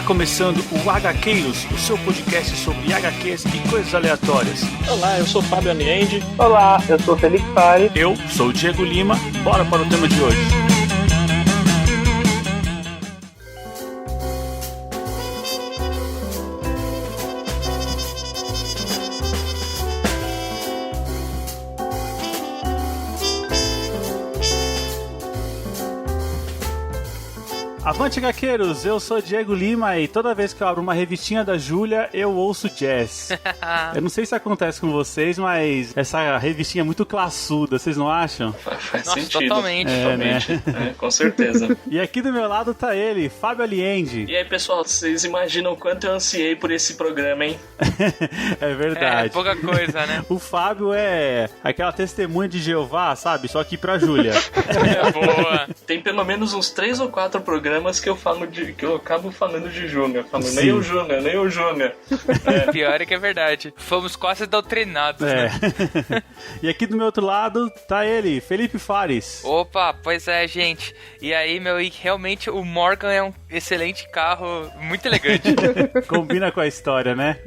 começando o HQueiros, o seu podcast sobre HQs e coisas aleatórias. Olá, eu sou o Fábio Aniende. Olá, eu sou o Felipe Fares. Eu sou o Diego Lima. Bora para o tema de hoje. Avante, HQueiros! Eu sou Diego Lima e toda vez que eu abro uma revistinha da Júlia, eu ouço jazz. Eu não sei se acontece com vocês, mas essa revistinha é muito classuda, vocês não acham? Faz sentido. Totalmente. Né? Com certeza. E aqui do meu lado tá ele, Fábio Aliende. E aí, pessoal, vocês imaginam o quanto eu ansiei por esse programa, hein? É verdade. É, pouca coisa, né? O Fábio é aquela testemunha de Jeová, sabe? Só que pra Júlia. É boa. Tem pelo menos uns 3 ou 4 programas que eu acabo falando de Júnior. Falando, Sim. nem o Júnior. Pior é que é verdade. Fomos quase doutrinados, É. né? E aqui do meu outro lado tá ele, Felipe Fares. Opa, pois é, gente. E aí, e realmente o Morgan é um excelente carro, muito elegante. Combina com a história, né?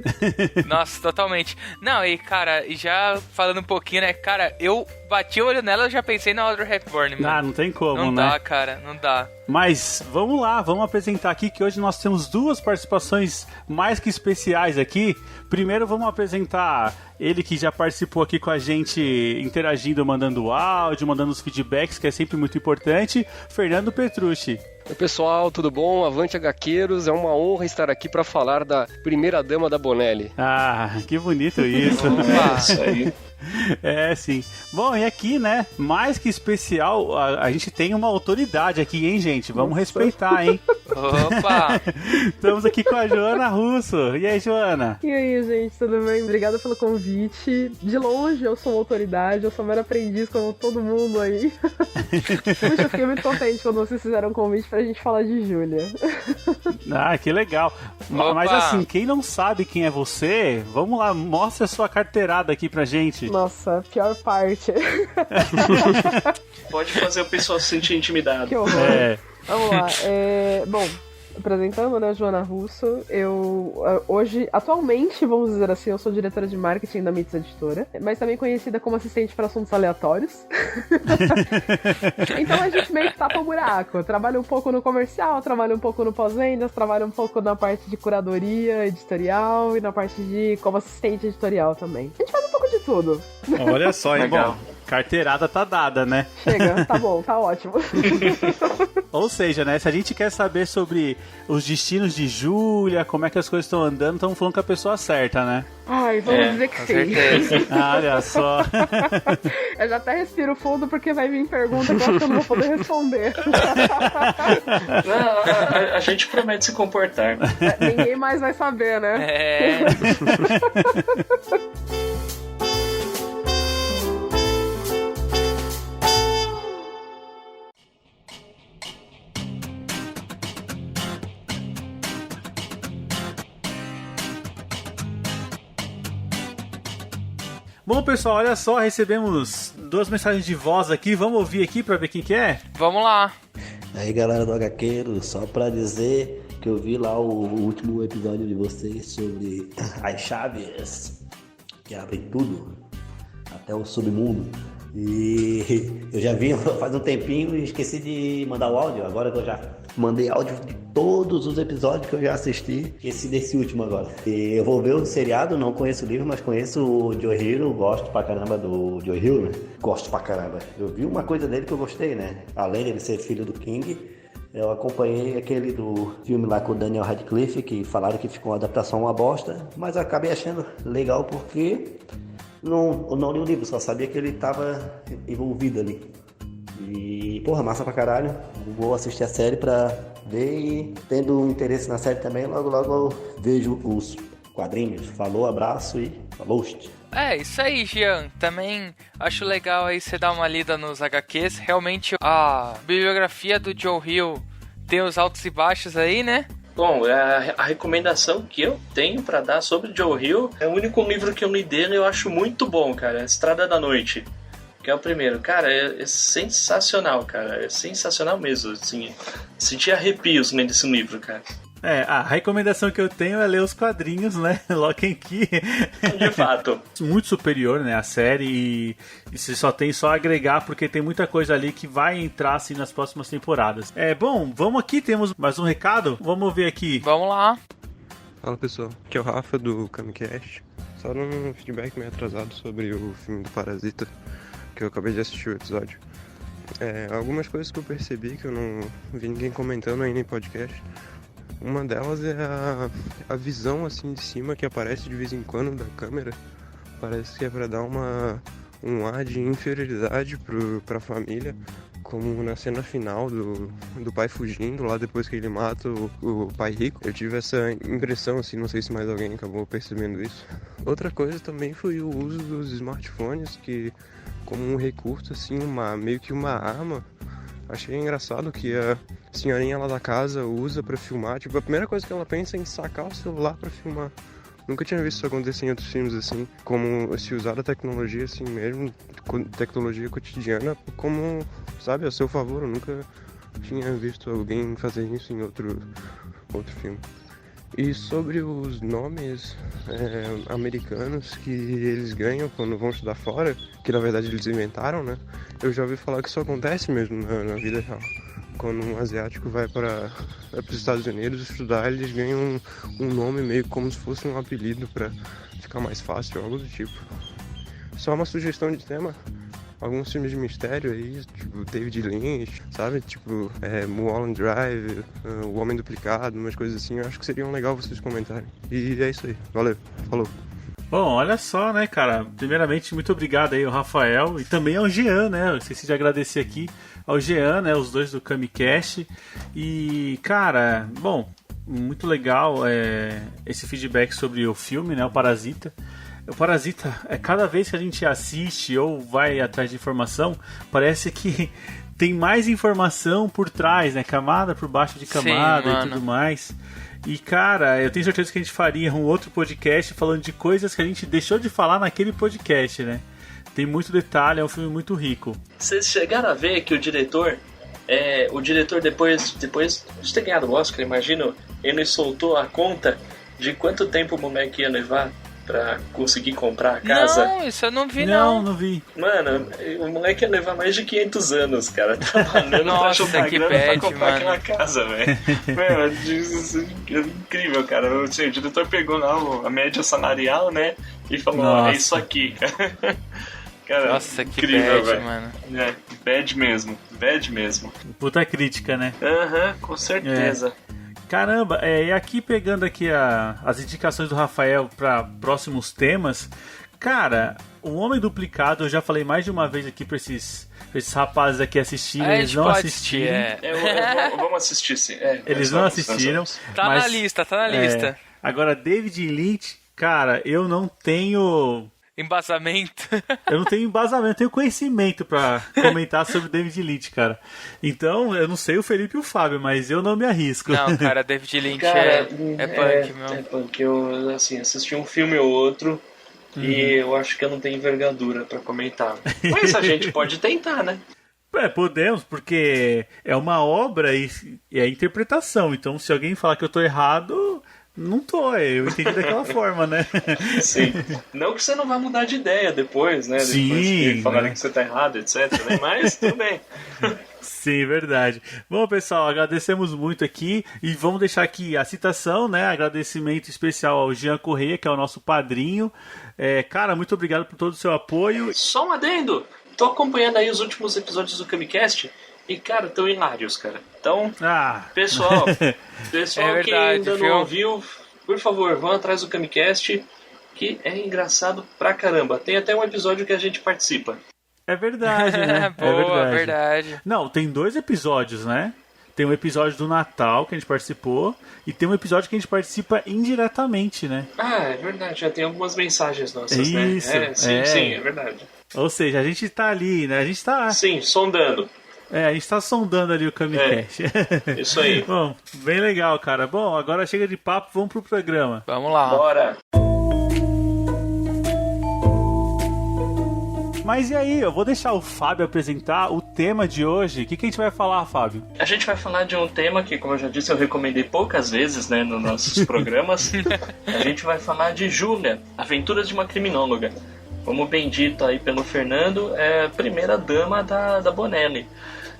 Nossa, totalmente. Não, e cara, já falando um pouquinho, né? Cara, eu bati o olho nela e já pensei na Audrey Hepburn, mano. Ah, não tem como, Não né? dá, cara, não dá. Mas vamos lá, vamos apresentar aqui que hoje nós temos duas participações mais que especiais aqui. Primeiro vamos apresentar ele que já participou aqui com a gente, interagindo, mandando áudio, mandando os feedbacks, que é sempre muito importante, Fernando Petrucci. Oi pessoal, tudo bom? Avante HQueiros, é uma honra estar aqui para falar da primeira dama da Bonelli. Ah, que bonito isso. Opa. Isso aí. É, sim. Bom, e aqui, né, mais que especial, a gente tem uma autoridade aqui, hein, gente? Vamos respeitar, hein? Opa! Estamos aqui com a Joana Russo. E aí, Joana? E aí, gente, tudo bem? Obrigada pelo convite. De longe, eu sou uma autoridade, eu sou mero aprendiz, como todo mundo aí. Puxa, eu fiquei muito contente quando vocês fizeram um convite pra gente falar de Júlia. Ah, que legal. Opa. Mas assim, quem não sabe quem é você, vamos lá, mostra a sua carteirada aqui pra gente. Nossa, pior parte. Pode fazer o pessoal se sentir intimidado. Que horror. É. Vamos lá. Bom, apresentando, né, Joana Russo, eu hoje, atualmente, vamos dizer assim, eu sou diretora de marketing da Mits Editora, mas também conhecida como assistente para assuntos aleatórios. Então a gente meio que tapa o buraco. Trabalho um pouco no comercial, trabalho um pouco no pós-vendas, trabalho um pouco na parte de curadoria editorial e na parte de como assistente editorial também. A gente faz um pouco de tudo. Olha só, hein? Legal. Bom, carteirada tá dada, né? Chega, tá bom, tá ótimo. Ou seja, né, se a gente quer saber sobre os destinos de Júlia, como é que as coisas estão andando, estamos falando com a pessoa certa, né? Ai, vamos dizer que Com sim. certeza. Ah, olha só. Eu já até respiro fundo porque vai vir pergunta que eu acho que eu não vou poder responder. Não, a gente promete se comportar. Ninguém mais vai saber, né? É. Bom, pessoal, olha só, recebemos duas mensagens de voz aqui. Vamos ouvir aqui pra ver quem que é? Vamos lá. Aí galera do HQueiro, só pra dizer que eu vi lá o último episódio de vocês sobre as chaves que abrem tudo, até o submundo. E eu já vi faz um tempinho e esqueci de mandar o áudio, agora que eu já mandei áudio de todos os episódios que eu já assisti, esqueci desse último agora. E eu vou ver o seriado, não conheço o livro, mas conheço o Joe Hill, gosto pra caramba do Joe Hill, né? Gosto pra caramba. Eu vi uma coisa dele que eu gostei, né? Além dele ser filho do King, eu acompanhei aquele do filme lá com o Daniel Radcliffe, que falaram que ficou uma adaptação uma bosta, mas eu acabei achando legal porque não li o livro, só sabia que ele tava envolvido ali. E, porra, massa pra caralho. Vou assistir a série pra ver e, tendo interesse na série também, logo eu vejo os quadrinhos. Falou, abraço e falou. É, isso aí, Jean. Também acho legal aí você dar uma lida nos HQs. Realmente, a bibliografia do Joe Hill tem os altos e baixos aí, né? Bom, a recomendação que eu tenho pra dar sobre Joe Hill é o único livro que eu li dele e eu acho muito bom, cara. Estrada da Noite. Que é o primeiro. Cara, é sensacional, cara. É sensacional mesmo, assim. Senti arrepios lendo esse livro, cara. A recomendação que eu tenho é ler os quadrinhos, né? Lock and Key. De fato. Muito superior, né? A série e você só tem só a agregar, porque tem muita coisa ali que vai entrar, assim, nas próximas temporadas. Bom, vamos aqui, temos mais um recado. Vamos ver aqui. Vamos lá. Fala pessoal, aqui é o Rafa do Camicast. Só um feedback meio atrasado sobre o filme do Parasita, que eu acabei de assistir o episódio. Algumas coisas que eu percebi que eu não vi ninguém comentando ainda em podcast. Uma delas é a visão assim de cima que aparece de vez em quando da câmera. Parece que é pra dar um ar de inferioridade pra família. Como na cena final do pai fugindo, lá depois que ele mata o pai rico. Eu tive essa impressão, assim, não sei se mais alguém acabou percebendo isso. Outra coisa também foi o uso dos smartphones, que como um recurso, assim, meio que uma arma. Achei engraçado que a senhorinha lá da casa usa pra filmar. Tipo, a primeira coisa que ela pensa é em sacar o celular pra filmar. Nunca tinha visto isso acontecer em outros filmes assim, como se usar a tecnologia assim mesmo, tecnologia cotidiana, como, sabe, a seu favor. Eu nunca tinha visto alguém fazer isso em outro filme. E sobre os nomes americanos que eles ganham quando vão estudar fora, que na verdade eles inventaram, né? Eu já ouvi falar que isso acontece mesmo na vida real. Quando um asiático vai para os Estados Unidos estudar, eles ganham um nome meio como se fosse um apelido para ficar mais fácil, algo do tipo. Só uma sugestão de tema. Alguns filmes de mistério aí, tipo David Lynch, sabe? Tipo Mulholland Drive, O Homem Duplicado, umas coisas assim. Eu acho que seriam legal vocês comentarem. E é isso aí. Valeu. Falou. Bom, olha só, né, cara? Primeiramente, muito obrigado aí ao Rafael e também ao Jean, né? Eu esqueci de agradecer aqui ao Jean, né? Os dois do Camicast. E, cara, bom, muito legal esse feedback sobre o filme, né? O Parasita. O Parasita, cada vez que a gente assiste ou vai atrás de informação, parece que tem mais informação por trás, né? Camada por baixo de camada. Sim, e tudo mais. E, cara, eu tenho certeza que a gente faria um outro podcast falando de coisas que a gente deixou de falar naquele podcast, né? Tem muito detalhe, é um filme muito rico. Vocês chegaram a ver que o diretor depois de ter ganhado o Oscar, imagino, ele soltou a conta de quanto tempo o moleque ia levar pra conseguir comprar a casa? Não, isso eu não vi, não. Não vi. Mano, o moleque ia levar mais de 500 anos, cara, trabalhando pra juntar grana pra comprar aquela casa, velho. É incrível, cara. O diretor pegou lá a média salarial, né, e falou, nossa, é isso aqui, cara. Cara, nossa, que incrível, bad, mano. Bad mesmo. Puta crítica, né? Com certeza. Caramba, e aqui pegando aqui as indicações do Rafael para próximos temas, cara, O Homem Duplicado, eu já falei mais de uma vez aqui pra esses rapazes aqui assistirem, eles não assistiram. Vamos assistir, sim. Eles não assistiram. Tá na lista. Agora, David Lynch, cara, eu não tenho... embasamento. Eu não tenho embasamento, eu tenho conhecimento pra comentar sobre David Lynch, cara. Então, eu não sei o Felipe e o Fábio, mas eu não me arrisco. Não, cara, David Lynch cara, é punk, meu. É punk. Eu, assim, assisti um filme ou outro e eu acho que eu não tenho envergadura pra comentar. Mas a gente pode tentar, né? Podemos, porque é uma obra e é interpretação. Então, se alguém falar que eu tô errado... Não tô, eu entendi daquela forma, né? Sim. Não que você não vai mudar de ideia depois, né? Sim, depois que falarem que você tá errado, etc. Né? Mas tudo bem. Sim, verdade. Bom, pessoal, agradecemos muito aqui e vamos deixar aqui a citação, né? Agradecimento especial ao Jean Correia, que é o nosso padrinho. Cara, muito obrigado por todo o seu apoio. Só um adendo! Tô acompanhando aí os últimos episódios do Camicast. E, cara, tão hilários, cara. Então, pessoal verdade, que ainda não ouviu, por favor, vão atrás do Camicast, que é engraçado pra caramba. Tem até um episódio que a gente participa. É verdade, né? Boa, verdade. Não, tem 2 episódios, né? Tem um episódio do Natal que a gente participou e tem um episódio que a gente participa indiretamente, né? É verdade. Já tem algumas mensagens nossas, isso, né? Sim, é verdade. Ou seja, a gente tá ali, né? A gente tá... Sim, sondando. A gente tá sondando ali o Camicast. Isso aí. Bom, bem legal, cara. Bom, agora chega de papo, vamos pro programa. Vamos lá. Bora. Mas e aí, eu vou deixar o Fábio apresentar o tema de hoje. O que a gente vai falar, Fábio? A gente vai falar de um tema que, como eu já disse, eu recomendei poucas vezes, né, nos nossos programas. A gente vai falar de Júlia, Aventuras de uma Criminóloga. Como bem dito aí pelo Fernando, é a primeira dama da Bonelli.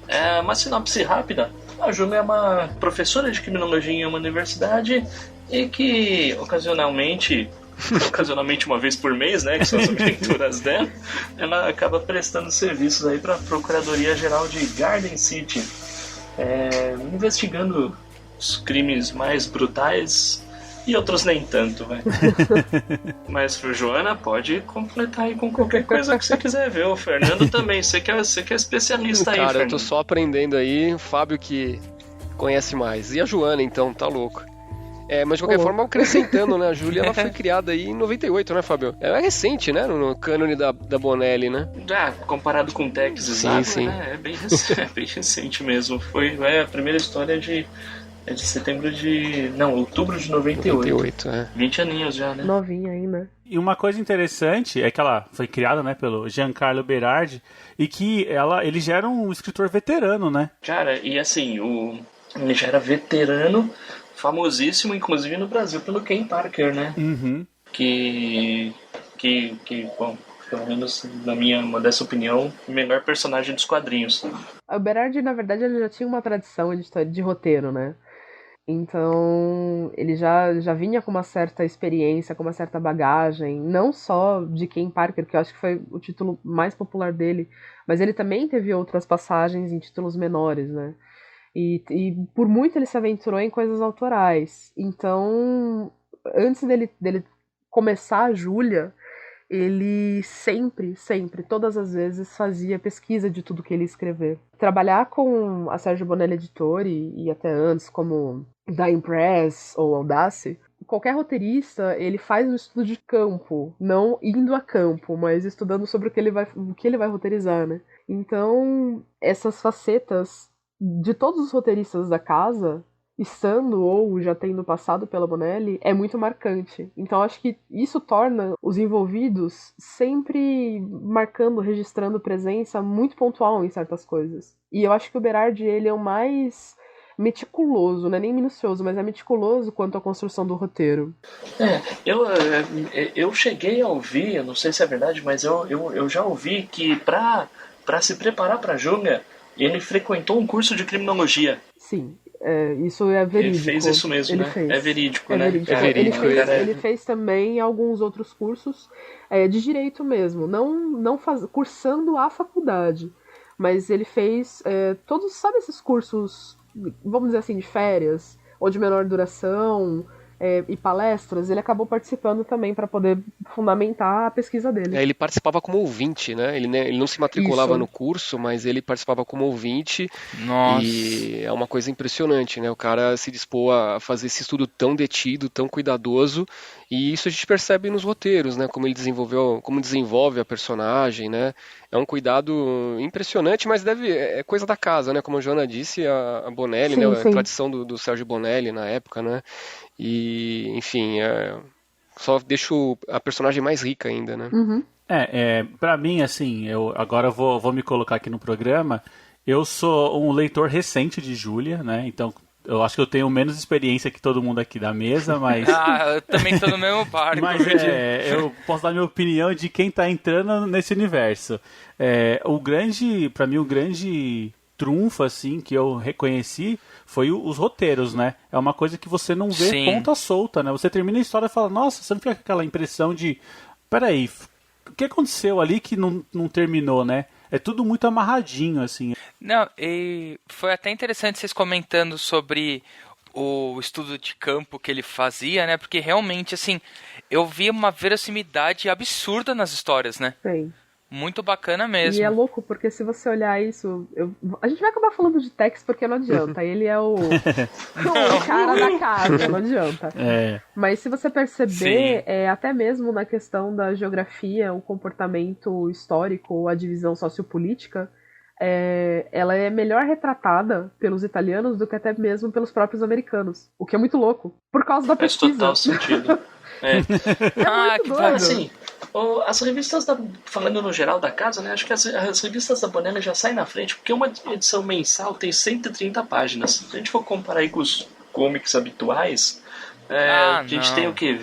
É uma sinopse rápida. A Júlia é uma professora de criminologia em uma universidade e que ocasionalmente uma vez por mês, né, que são as aventuras dela, ela acaba prestando serviços aí para a Procuradoria-Geral de Garden City, investigando os crimes mais brutais e outros nem tanto, velho. Mas, Joana, pode completar aí com qualquer coisa que você quiser ver. O Fernando também, você que é especialista aí, Cara, Fernando. eu tô só aprendendo aí, o Fábio que conhece mais. E a Joana, então, tá louco. Mas de qualquer forma, acrescentando, né? A Júlia, ela foi criada aí em 98, né, Fábio? Ela é recente, né? No cânone da Bonelli, né? Comparado com o Texas, sim. Né? É bem recente mesmo. Foi a primeira história de setembro de... Não, outubro de 98. 20 aninhos já, né? Novinha ainda. E uma coisa interessante é que ela foi criada, né, pelo Giancarlo Berardi e que ele já era um escritor veterano, né? Cara, e assim, ele já era veterano, famosíssimo, inclusive no Brasil, pelo Ken Parker, né? Uhum. Que bom, pelo menos na minha modesta opinião, o melhor personagem dos quadrinhos. O Berardi, na verdade, ele já tinha uma tradição de roteiro, né? Então, ele já vinha com uma certa experiência, com uma certa bagagem, não só de Ken Parker, que eu acho que foi o título mais popular dele, mas ele também teve outras passagens em títulos menores, né? E por muito ele se aventurou em coisas autorais. Então, antes dele começar a Júlia, ele sempre, todas as vezes, fazia pesquisa de tudo que ele ia escrever. Trabalhar com a Sérgio Bonelli Editore e até antes como Dying Press ou Audace, qualquer roteirista, ele faz um estudo de campo, não indo a campo, mas estudando sobre o que ele vai roteirizar, né? Então, essas facetas de todos os roteiristas da casa, estando ou já tendo passado pela Bonelli, é muito marcante. Então acho que isso torna os envolvidos sempre marcando, registrando presença muito pontual em certas coisas. E eu acho que o Berardi, ele é o mais meticuloso, não é nem minucioso, mas é meticuloso quanto à construção do roteiro. Eu cheguei a ouvir, eu não sei se é verdade, mas eu já ouvi que pra se preparar pra Júlia, ele frequentou um curso de criminologia. Sim. Isso é verídico. Ele fez isso mesmo, né? É verídico, né? É verídico. Ele fez também alguns outros cursos de direito mesmo, não cursando a faculdade, mas ele fez todos, sabe, esses cursos, vamos dizer assim, de férias ou de menor duração, e palestras, ele acabou participando também para poder fundamentar a pesquisa dele. Ele participava como ouvinte, né? Ele não se matriculava no curso, mas ele participava como ouvinte. Nossa. E é uma coisa impressionante, né? O cara se dispôs a fazer esse estudo tão detido, tão cuidadoso, e isso a gente percebe nos roteiros, né? Como ele desenvolve a personagem, né? É um cuidado impressionante, mas é coisa da casa, né? Como a Joana disse, a Bonelli, sim, né? sim. A tradição do Sérgio Bonelli na época, né? E, enfim, só deixo a personagem mais rica ainda, né? Uhum. Pra mim, assim, eu agora vou me colocar aqui no programa. Eu sou um leitor recente de Júlia, né? Então, eu acho que eu tenho menos experiência que todo mundo aqui da mesa, mas... eu também tô no mesmo barco. Mas eu posso dar minha opinião de quem tá entrando nesse universo. Pra mim, o grande trunfo, assim, que eu reconheci foi os roteiros, né? É uma coisa que você não vê ponta solta, né? Você termina a história e fala, nossa, você não fica com aquela impressão de, peraí, o que aconteceu ali que não terminou, né? É tudo muito amarradinho, assim. Não, e foi até interessante vocês comentando sobre o estudo de campo que ele fazia, né? Porque realmente, assim, eu vi uma verossimilidade absurda nas histórias, né? Sim. Muito bacana mesmo. E é louco, porque se você olhar isso... A gente vai acabar falando de Tex porque não adianta. Ele é o cara da casa, não adianta. Mas se você perceber, até mesmo na questão da geografia, o comportamento histórico, a divisão sociopolítica, ela é melhor retratada pelos italianos do que até mesmo pelos próprios americanos. O que é muito louco, por causa da pesquisa. Faz total sentido. Muito doido. Assim, As revistas, falando no geral da casa, né, acho que as revistas da Bonelli já saem na frente, porque uma edição mensal tem 130 páginas. Se a gente for comparar aí com os comics habituais, a gente tem o quê?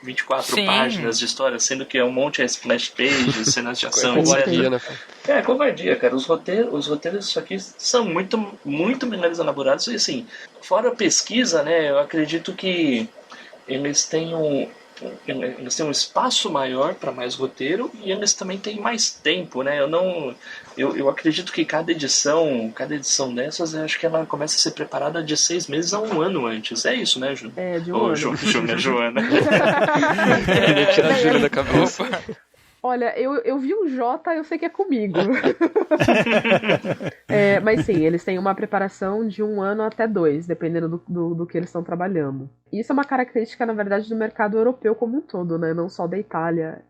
24 páginas de história, sendo que é um monte de splash pages, cenas de ação, covardia, né? Covardia, cara. Os roteiros disso aqui são muito, muito melhores elaborados. E assim, fora a pesquisa, né, eu acredito que eles têm um espaço maior para mais roteiro e eles também têm mais tempo, né? Eu acredito que cada edição dessas, eu acho que ela começa a ser preparada de 6 meses a 1 ano antes. É isso, né, Ju? De um ano. Joana. Queria tirar a Júlia da cabeça. Olha, eu vi um Jota, eu sei que é comigo. Mas sim, eles têm uma preparação de 1 ano até 2, dependendo do que eles estão trabalhando. Isso é uma característica, na verdade, do mercado europeu como um todo, né? Não só da Itália.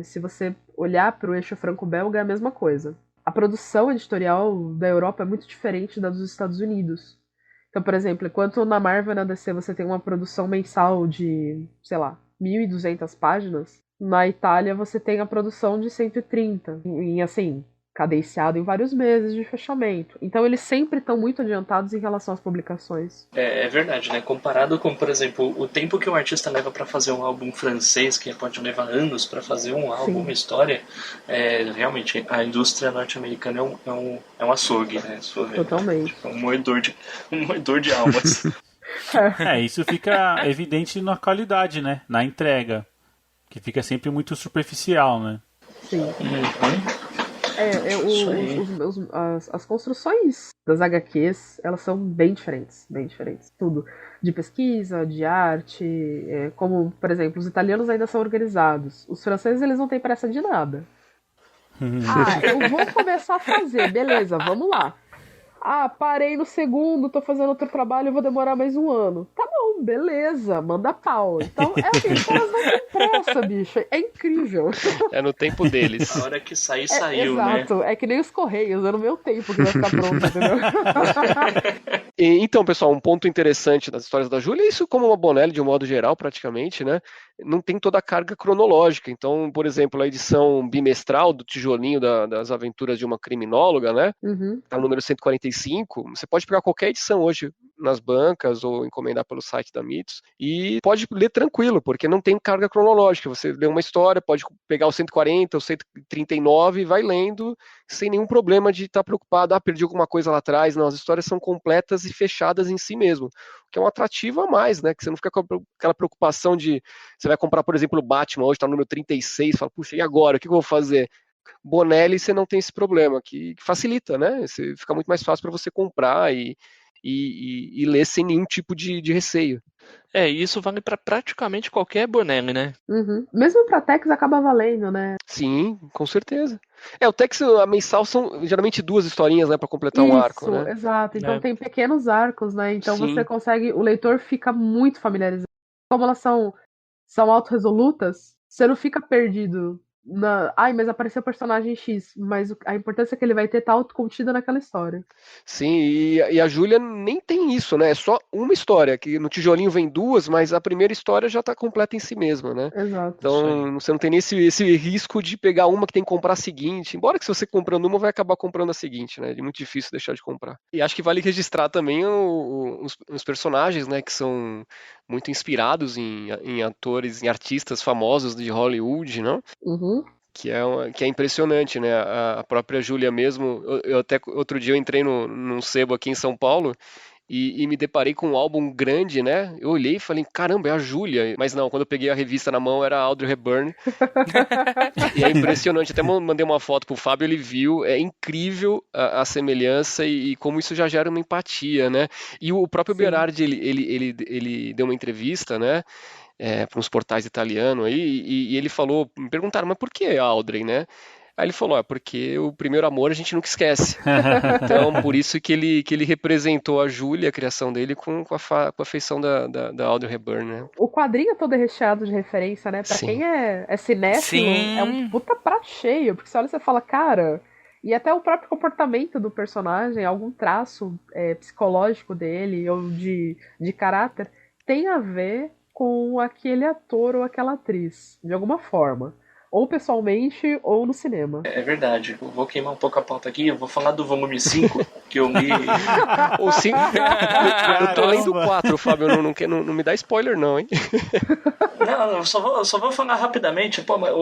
Se você olhar para o eixo franco-belga, é a mesma coisa. A produção editorial da Europa é muito diferente da dos Estados Unidos. Então, por exemplo, enquanto na Marvel e na DC você tem uma produção mensal de, sei lá, 1.200 páginas, na Itália você tem a produção de 130, em assim, cadenciado em vários meses de fechamento. Então eles sempre estão muito adiantados em relação às publicações. É verdade, né? Comparado com, por exemplo, o tempo que um artista leva para fazer um álbum francês, que pode levar anos para fazer um álbum, uma história, realmente a indústria norte-americana é um açougue, né? Totalmente. Um moedor de almas. Isso fica evidente na qualidade, né? Na entrega. Que fica sempre muito superficial, né? Sim. As construções das HQs, elas são bem diferentes. Tudo. De pesquisa, de arte, como, por exemplo, os italianos ainda são organizados. Os franceses, eles não têm pressa de nada. Eu vou começar a fazer, beleza, vamos lá. Parei no segundo, tô fazendo outro trabalho, eu vou demorar mais 1 ano. Tá bom, beleza, manda pau. Então, assim, os caras não têm pressa, bicho. É incrível. É no tempo deles. A hora que sair, saiu, né? Exato, é que nem os Correios, é no meu tempo que vai ficar pronto, entendeu? Então, pessoal, um ponto interessante das histórias da Júlia é isso, como uma Bonelli, de um modo geral, praticamente, né? Não tem toda a carga cronológica. Então, por exemplo, a edição bimestral do tijolinho das aventuras de uma criminóloga, né? Tá no número 145. Você pode pegar qualquer edição hoje nas bancas ou encomendar pelo site da Mitos e pode ler tranquilo, porque não tem carga cronológica. Você lê uma história, pode pegar o 140, o 139 e vai lendo sem nenhum problema de estar preocupado, perdi alguma coisa lá atrás. Não, as histórias são completas e fechadas em si mesmo, que é um atrativo a mais, né? Que você não fica com aquela preocupação de você vai comprar, por exemplo, o Batman, hoje está no número 36, fala, puxa, e agora? O que eu vou fazer? Bonelli, você não tem esse problema, que facilita, né? Fica muito mais fácil para você comprar e ler sem nenhum tipo de receio. Isso vale para praticamente qualquer Bonelli, né? Mesmo pra Tex acaba valendo, né? Sim, com certeza. O Tex, a mensal são geralmente 2 historinhas, né, para completar um arco, né? Exato. Então tem pequenos arcos, né? Então você consegue, o leitor fica muito familiarizado. Como elas são autorresolutas, você não fica perdido mas apareceu o personagem X, mas a importância que ele vai ter tá autocontida naquela história. Sim, e a Júlia nem tem isso, né? É só uma história, que no tijolinho vem 2, mas a primeira história já tá completa em si mesma, né? Exato. Então você não tem nem esse risco de pegar uma que tem que comprar a seguinte, embora que se você comprando uma, vai acabar comprando a seguinte, né? É muito difícil deixar de comprar. E acho que vale registrar também os personagens, né? Que são muito inspirados em atores, em artistas famosos de Hollywood, não? Que é impressionante, né? A própria Júlia mesmo, eu até outro dia eu entrei num sebo aqui em São Paulo e me deparei com um álbum grande, né? Eu olhei e falei, caramba, é a Júlia. Mas não, quando eu peguei a revista na mão era a Audrey Hepburn. E é impressionante, até mandei uma foto pro Fábio, ele viu, é incrível a semelhança e como isso já gera uma empatia, né? E o próprio Berardi, ele deu uma entrevista, né? Para uns portais italianos aí, e ele falou, me perguntaram, mas por que a Audrey, né? Aí ele falou, porque o primeiro amor a gente nunca esquece. Então, por isso que ele representou a Júlia, a criação dele, com a feição da Audrey Hepburn, né? O quadrinho é todo recheado de referência, né? Pra quem é cinéfilo, é um puta prato cheio, porque você olha e você fala, cara... E até o próprio comportamento do personagem, algum traço psicológico dele, ou de caráter, tem a ver com aquele ator ou aquela atriz, de alguma forma. Ou pessoalmente, ou no cinema. É verdade. Eu vou queimar um pouco a pauta aqui. Eu vou falar do volume 5, que eu me... O 5... Eu tô lendo o 4, Fábio. Não me dá spoiler, não, hein? Não, eu só vou falar rapidamente. Pô, mas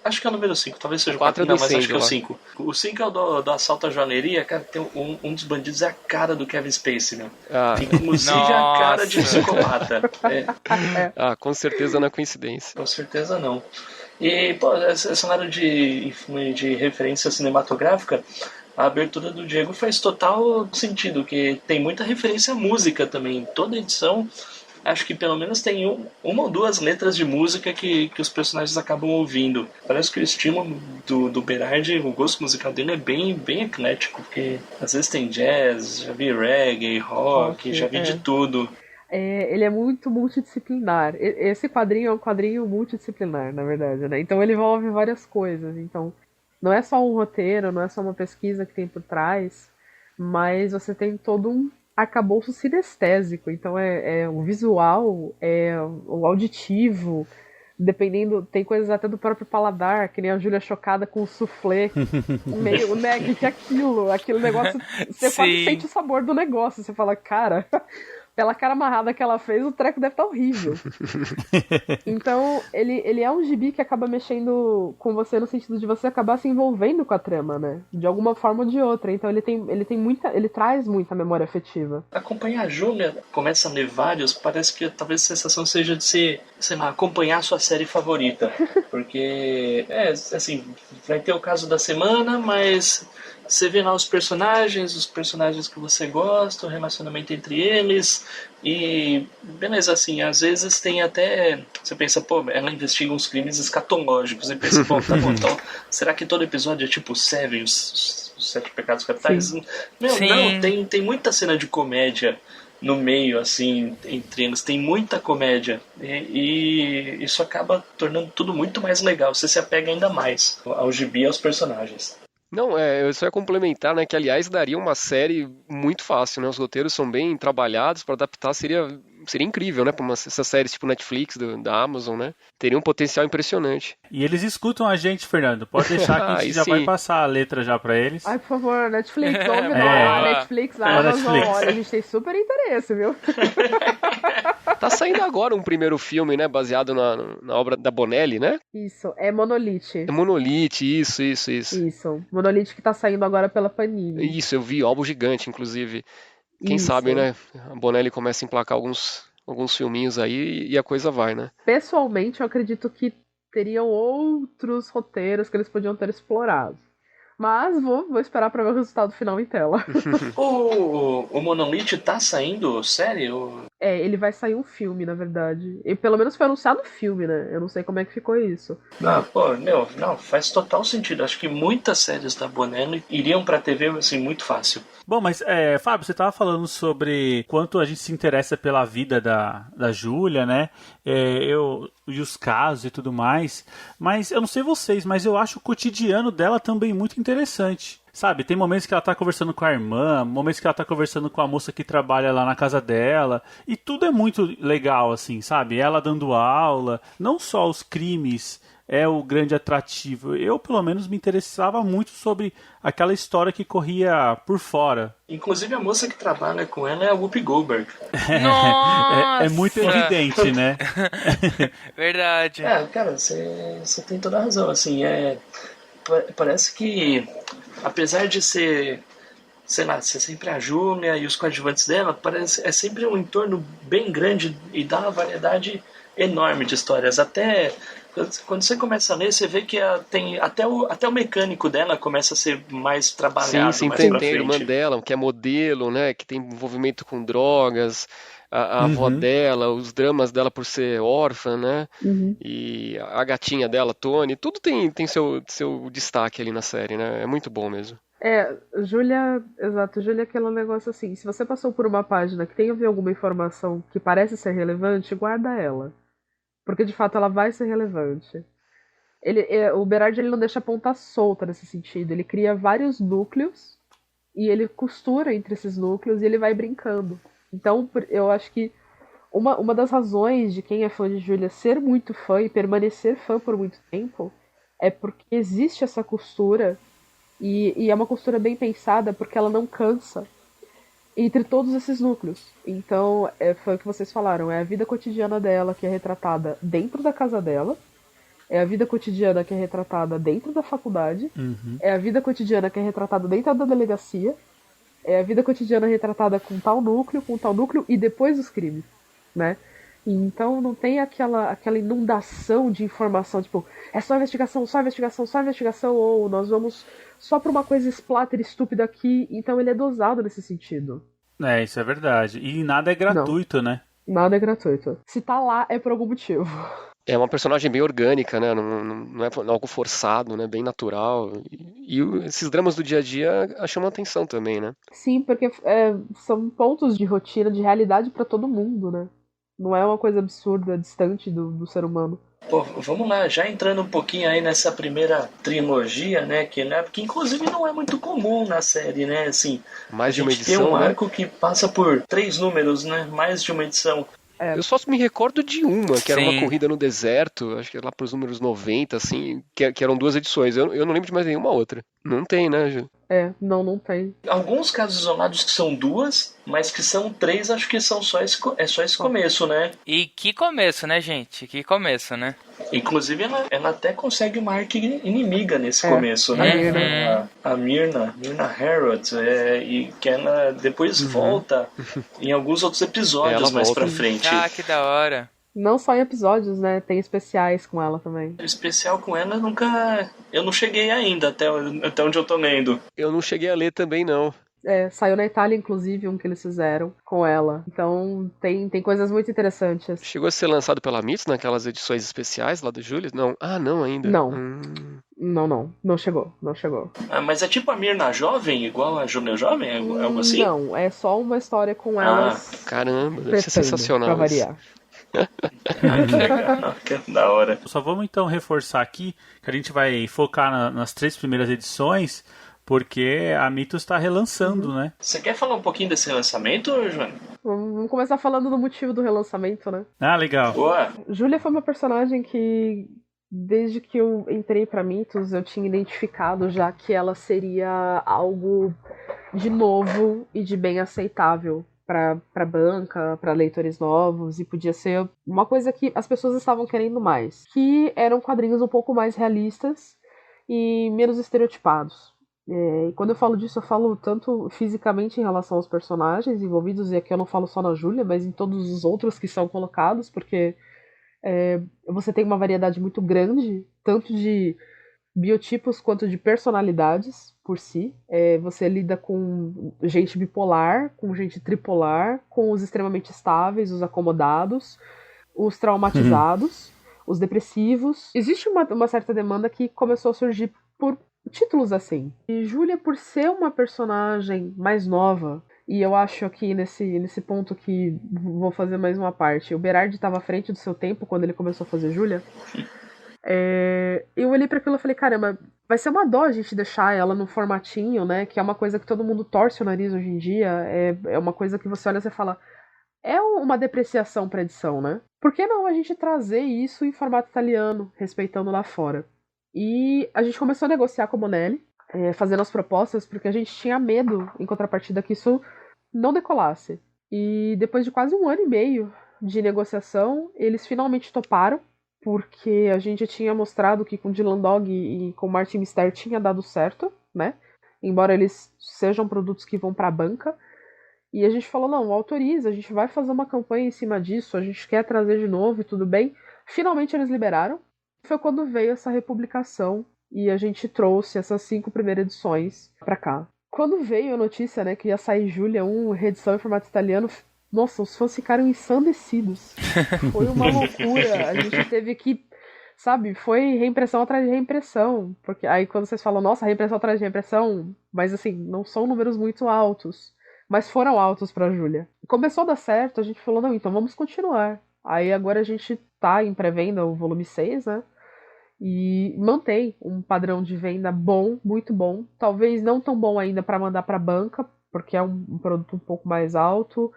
acho que é o número 5. Talvez seja o 4. Não, mas acho que é o 5. O 5 é o do assalto à joaneria. Cara, tem um dos bandidos é a cara do Kevin Spacey, meu. Inclusive a cara de psicopata. Com certeza não é coincidência. Com certeza não. E, pô, essa área de referência cinematográfica, a abertura do Diego faz total sentido, que tem muita referência à música também. Toda edição, acho que pelo menos tem uma ou duas letras de música que os personagens acabam ouvindo. Parece que o estilo do Berardi, o gosto musical dele é bem, bem eclético, porque às vezes tem jazz, já vi reggae, rock, já vi de tudo. Ele é muito multidisciplinar. Esse quadrinho é um quadrinho multidisciplinar, na verdade, né? Então ele envolve várias coisas. Então, não é só um roteiro, não é só uma pesquisa que tem por trás, mas você tem todo um arcabouço sinestésico. Então é o visual, é o auditivo, dependendo, tem coisas até do próprio paladar, que nem a Júlia chocada com o soufflé, meio, né, que aquele negócio, você quase sente o sabor do negócio, você fala, cara... Pela cara amarrada que ela fez, o treco deve estar horrível. Então, ele é um gibi que acaba mexendo com você no sentido de você acabar se envolvendo com a trama, né? De alguma forma ou de outra. Então ele traz muita memória afetiva. Acompanhar a Júlia, começa a ler vários, parece que talvez a sensação seja de sei lá, acompanhar a sua série favorita. Porque, assim, vai ter o caso da semana, mas... Você vê lá os personagens que você gosta, o relacionamento entre eles, e beleza, assim, às vezes tem até... Você pensa, pô, ela investiga uns crimes escatológicos, e pensa, pô, tá bom, então, será que todo episódio é tipo Seven, os 7 pecados capitais? Sim. Não, tem muita cena de comédia no meio, assim, entre eles, tem muita comédia, e isso acaba tornando tudo muito mais legal, você se apega ainda mais ao gibi e aos personagens. Não, eu só ia complementar, né, que aliás daria uma série muito fácil, né, os roteiros são bem trabalhados, para adaptar seria incrível, né, para essas séries tipo Netflix, da Amazon, né, teria um potencial impressionante. E eles escutam a gente, Fernando, pode deixar que a gente já vai passar a letra já para eles. Ai, por favor, Netflix, ouve Netflix, Amazon, olha, a gente tem super interesse, viu? Tá saindo agora um primeiro filme, né, baseado na obra da Bonelli, né? Isso, é Monolith. É Monolith, isso. Isso, Monolith que tá saindo agora pela Panini. Isso, eu vi, álbum gigante, inclusive. Quem sabe, né, a Bonelli começa a emplacar alguns filminhos aí e a coisa vai, né? Pessoalmente, eu acredito que teriam outros roteiros que eles podiam ter explorado. Mas vou esperar pra ver o resultado final em tela. O Monolith tá saindo sério? Ele vai sair um filme, na verdade. E pelo menos foi anunciado o filme, né? Eu não sei como é que ficou isso. Não, faz total sentido. Acho que muitas séries da Bonelli iriam pra TV, assim, muito fácil. Bom, mas, Fábio, você tava falando sobre quanto a gente se interessa pela vida da Júlia, né? E os casos e tudo mais. Mas eu não sei vocês, mas eu acho o cotidiano dela também muito interessante. Sabe, tem momentos que ela tá conversando com a irmã, momentos que ela tá conversando com a moça que trabalha lá na casa dela, e tudo é muito legal, assim, sabe? Ela dando aula, não só os crimes é o grande atrativo. Eu, pelo menos, me interessava muito sobre aquela história que corria por fora. Inclusive, a moça que trabalha com ela é a Whoopi Goldberg. Nossa! É muito evidente, né? Verdade. Cara, você tem toda a razão, assim, parece que, apesar de ser, sei lá, ser sempre a Júlia e os coadjuvantes dela, é sempre um entorno bem grande e dá uma variedade enorme de histórias. Até quando você começa a ler, você vê que tem até o mecânico dela começa a ser mais trabalhado. Sim, mais tem pra a frente. irmã dela, que é modelo, né, que tem envolvimento com drogas, a avó dela, os dramas dela por ser órfã, né, e a gatinha dela, Tony, tudo tem seu destaque ali na série, né, é muito bom mesmo. Júlia, exato, Júlia é aquele negócio assim, se você passou por uma página que tem a ver alguma informação que parece ser relevante, guarda ela. Porque de fato ela vai ser relevante. O Berardi ele não deixa a ponta solta nesse sentido, ele cria vários núcleos e ele costura entre esses núcleos e ele vai brincando. Então eu acho que Uma das razões de quem é fã de Julia ser muito fã e permanecer fã por muito tempo é porque existe essa costura, e é uma costura bem pensada porque ela não cansa entre todos esses núcleos. Então, foi o que vocês falaram, é a vida cotidiana dela que é retratada dentro da casa dela, é a vida cotidiana que é retratada dentro da faculdade, é a vida cotidiana que é retratada dentro da delegacia, é a vida cotidiana retratada com tal núcleo e depois dos crimes, né? Então não tem aquela inundação de informação, tipo, é só investigação, ou nós vamos só pra uma coisa splatter estúpida aqui. Então ele é dosado nesse sentido. Isso é verdade. E nada é gratuito, né? Nada é gratuito. Se tá lá, é por algum motivo. É uma personagem bem orgânica, né? Não é algo forçado, né? Bem natural. E esses dramas do dia a dia chamam atenção também, né? Sim, porque são pontos de rotina, de realidade pra todo mundo, né? Não é uma coisa absurda, distante do ser humano. Pô, vamos lá, já entrando um pouquinho aí nessa primeira trilogia, né? Que inclusive não é muito comum na série, né? Assim, mais de uma edição, tem um arco que passa por 3 números, né? Mais de uma edição. Eu só me recordo de uma, que era uma corrida no deserto, acho que lá pros números 90, assim, que eram 2 edições. Eu não lembro de mais nenhuma outra. Não tem, né, Ju? Não tem. Alguns casos isolados que são 2, mas que são 3, acho que são só esse começo, né? E que começo, né, gente? Que começo, né? Inclusive, ela até consegue uma arca inimiga nesse começo, né? A Myrna Harrod, e que ela depois volta em alguns outros episódios mais pra frente. Ah, que da hora. Não só em episódios, né? Tem especiais com ela também. O especial com ela eu não cheguei ainda, até onde eu tô lendo. Eu não cheguei a ler também, não. Saiu na Itália, inclusive, um que eles fizeram com ela. Então, tem coisas muito interessantes. Chegou a ser lançado pela Mits naquelas edições especiais lá do Júlio? Não. Ah, não ainda. Não. Não chegou. Mas é tipo a Myrna jovem, igual a Júlia jovem? Algo assim? Não, é só uma história com elas. Caramba, deve ser sensacional. Pra variar. Que da hora. Só vamos então reforçar aqui que a gente vai focar nas 3 primeiras edições, porque a Mitos está relançando, né? Você quer falar um pouquinho desse relançamento, Joana? Vamos começar falando do motivo do relançamento, né? Ah, legal. Boa. Júlia foi uma personagem que, desde que eu entrei pra Mitos, eu tinha identificado já que ela seria algo de novo e de bem aceitável pra banca, pra leitores novos, e podia ser uma coisa que as pessoas estavam querendo mais. Que eram quadrinhos um pouco mais realistas e menos estereotipados. E quando eu falo disso, eu falo tanto fisicamente em relação aos personagens envolvidos, e aqui eu não falo só na Júlia, mas em todos os outros que são colocados, porque você tem uma variedade muito grande, tanto de biotipos quanto de personalidades por si. Você lida com gente bipolar, com gente tripolar, com os extremamente estáveis, os acomodados, os traumatizados, os depressivos. Existe uma certa demanda que começou a surgir por títulos assim. E Júlia, por ser uma personagem mais nova, e eu acho aqui nesse ponto que vou fazer mais uma parte, o Berardi estava à frente do seu tempo quando ele começou a fazer Júlia. Eu olhei para aquilo e falei, caramba, vai ser uma dó a gente deixar ela no formatinho, né? Que é uma coisa que todo mundo torce o nariz hoje em dia. É uma coisa que você olha e você fala, é uma depreciação pra edição, né? Por que não a gente trazer isso em formato italiano, respeitando lá fora? E a gente começou a negociar com a Bonelli, fazendo as propostas, porque a gente tinha medo, em contrapartida, que isso não decolasse. E depois de quase 1 ano e meio de negociação, eles finalmente toparam, porque a gente tinha mostrado que com Dylan Dog e com Martin Mister tinha dado certo, né? Embora eles sejam produtos que vão pra banca. E a gente falou, não, autoriza, a gente vai fazer uma campanha em cima disso, a gente quer trazer de novo e tudo bem. Finalmente eles liberaram. Foi quando veio essa republicação e a gente trouxe essas 5 primeiras edições pra cá. Quando veio a notícia, né, que ia sair Júlia, reedição em formato italiano, nossa, os fãs ficaram ensandecidos. Foi uma loucura. A gente teve que, sabe, foi reimpressão atrás de reimpressão. Porque aí quando vocês falam, nossa, reimpressão atrás de reimpressão, mas assim, não são números muito altos. Mas foram altos pra Júlia. Começou a dar certo, a gente falou, não, então vamos continuar. Aí agora a gente tá em pré-venda o volume 6, né? E mantém um padrão de venda bom, muito bom. Talvez não tão bom ainda pra mandar pra banca, porque é um produto um pouco mais alto.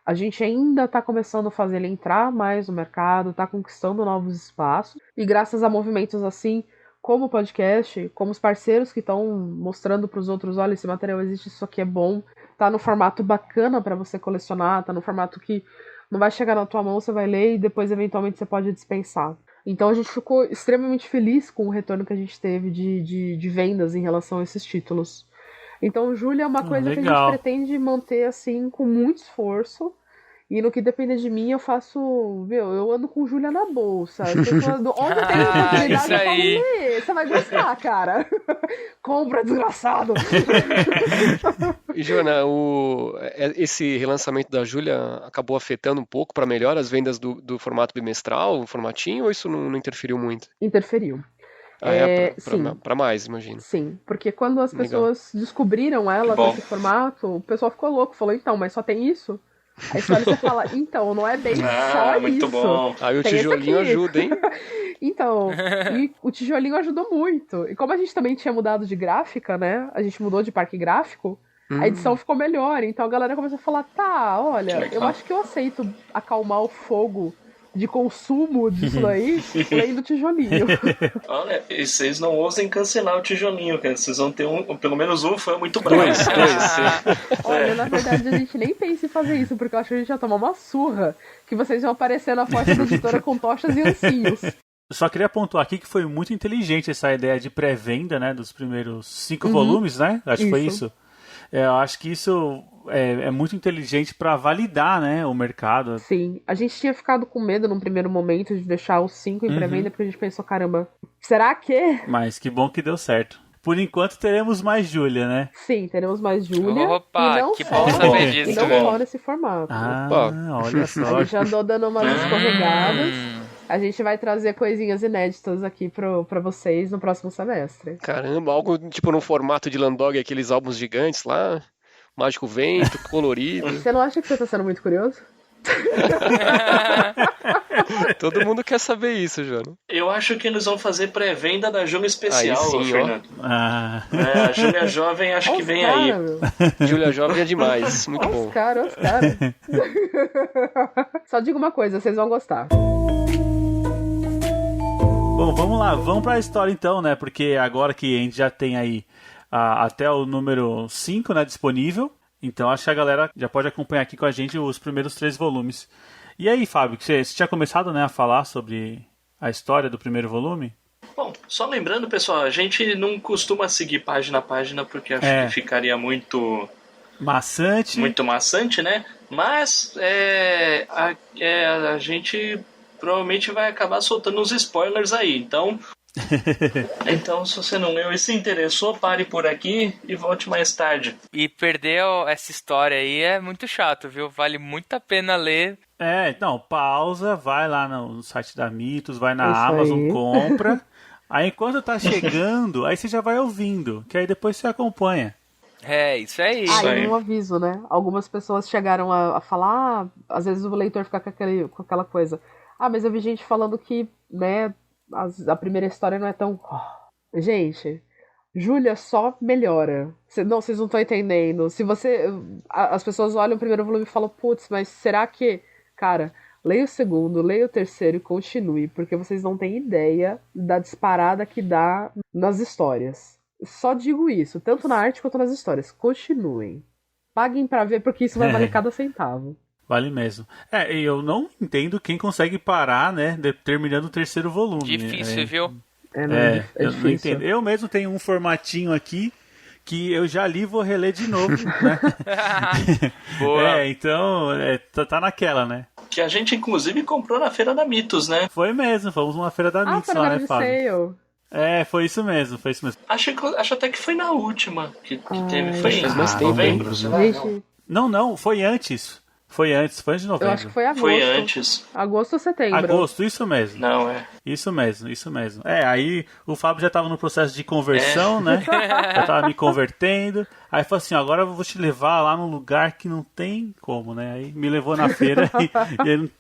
A gente ainda está começando a fazer ele entrar mais no mercado, está conquistando novos espaços. E graças a movimentos assim, como o podcast, como os parceiros que estão mostrando para os outros, olha, esse material existe, isso aqui é bom. Tá no formato bacana para você colecionar, tá no formato que não vai chegar na tua mão, você vai ler e depois eventualmente você pode dispensar. Então a gente ficou extremamente feliz com o retorno que a gente teve de vendas em relação a esses títulos. Então, Júlia é uma coisa que a gente pretende manter assim com muito esforço. E no que depender de mim, eu faço. Eu ando com Júlia na bolsa. As pessoas, onde tem oportunidade, eu falo, você vai gostar, cara. Compra, desgraçado. E, Joana, esse relançamento da Júlia acabou afetando um pouco para melhor as vendas do formato bimestral, o formatinho, ou isso não interferiu muito? Interferiu. Para mais, imagino. Sim, porque quando as pessoas descobriram ela com esse formato, o pessoal ficou louco, falou, então, mas só tem isso? Aí você fala, então, não é bem só muito isso. Bom. Aí o tijolinho ajuda, hein? Então, e o tijolinho ajudou muito. E como a gente também tinha mudado de gráfica, né? A gente mudou de parque gráfico, a edição ficou melhor. Então a galera começou a falar, tá, olha, eu acho que eu aceito acalmar o fogo de consumo disso daí, lendo tijolinho. Olha, e vocês não ousem cancelar o tijolinho, cara. Vocês vão ter pelo menos um fã muito bravo. Olha, na verdade a gente nem pensa em fazer isso, porque eu acho que a gente já tomou uma surra, que vocês vão aparecer na porta da editora com tochas e ancinhos. Só queria pontuar aqui que foi muito inteligente essa ideia de pré-venda, né, dos primeiros 5 volumes, né? Acho que foi isso. Eu acho que isso é muito inteligente para validar, né, o mercado. Sim, a gente tinha ficado com medo num primeiro momento de deixar os 5 em pré-venda, porque a gente pensou, caramba, será que... Mas que bom que deu certo. Por enquanto teremos mais Júlia, né? Sim, teremos mais Júlia. Opa, que bom saber disso. E não só nesse formato. Olha só. A gente já andou dando umas escorregadas. A gente vai trazer coisinhas inéditas aqui pra vocês no próximo semestre. Caramba, algo tipo no formato de Landog, aqueles álbuns gigantes lá, Mágico Vento, colorido. Você não acha que você tá sendo muito curioso? Todo mundo quer saber isso, Joana. Eu acho que eles vão fazer pré-venda da Júlia Especial, aí sim, Fernando. A Júlia Jovem acho que vem aí. Júlia Jovem é demais, muito bom. Os caras. Só digo uma coisa, vocês vão gostar. Bom, vamos lá, vamos pra história então, né? Porque agora que a gente já tem aí até o número 5, né, disponível, então acho que a galera já pode acompanhar aqui com a gente os primeiros 3 volumes. E aí, Fábio, você tinha começado, né, a falar sobre a história do primeiro volume? Bom, só lembrando, pessoal, a gente não costuma seguir página a página porque acho que ficaria muito... maçante. Muito maçante, né? Mas a gente provavelmente vai acabar soltando uns spoilers aí, então se você não leu e se interessou, pare por aqui e volte mais tarde. E perder essa história aí é muito chato, viu? Vale muito a pena ler. Então, pausa, vai lá no site da Mitos, vai na Amazon, compra. Aí enquanto tá chegando, aí você já vai ouvindo, que aí depois você acompanha. Isso aí. E um aviso, né? Algumas pessoas chegaram a falar, às vezes o leitor fica com aquela coisa. Mas eu vi gente falando que, né, a primeira história não é tão... Gente, Júlia só melhora. Vocês não estão entendendo. Se você... As pessoas olham o primeiro volume e falam, putz, mas será que... Cara, leia o segundo, leia o terceiro e continue, porque vocês não têm ideia da disparada que dá nas histórias. Só digo isso, tanto na arte quanto nas histórias. Continuem. Paguem pra ver, porque isso vai valer cada centavo. Vale mesmo. Eu não entendo quem consegue parar, né, terminando o terceiro volume. Difícil, viu? Eu não entendo. Eu mesmo tenho um formatinho aqui que eu já li e vou reler de novo, né? Boa. Então, tá naquela, né? Que a gente, inclusive, comprou na Feira da Mitos, né? Foi mesmo, fomos numa Feira da Mitos lá, né, Fábio? Foi isso mesmo. Acho até que foi na última que teve. Foi em novembro. Não, foi antes. Foi antes de novembro. Eu acho que foi agosto. Foi antes. Agosto ou setembro. Agosto, isso mesmo. Não, Isso mesmo. Aí o Fábio já tava no processo de conversão, né? Já tava me convertendo. Aí falou assim, agora eu vou te levar lá num lugar que não tem como, né? Aí me levou na feira e ele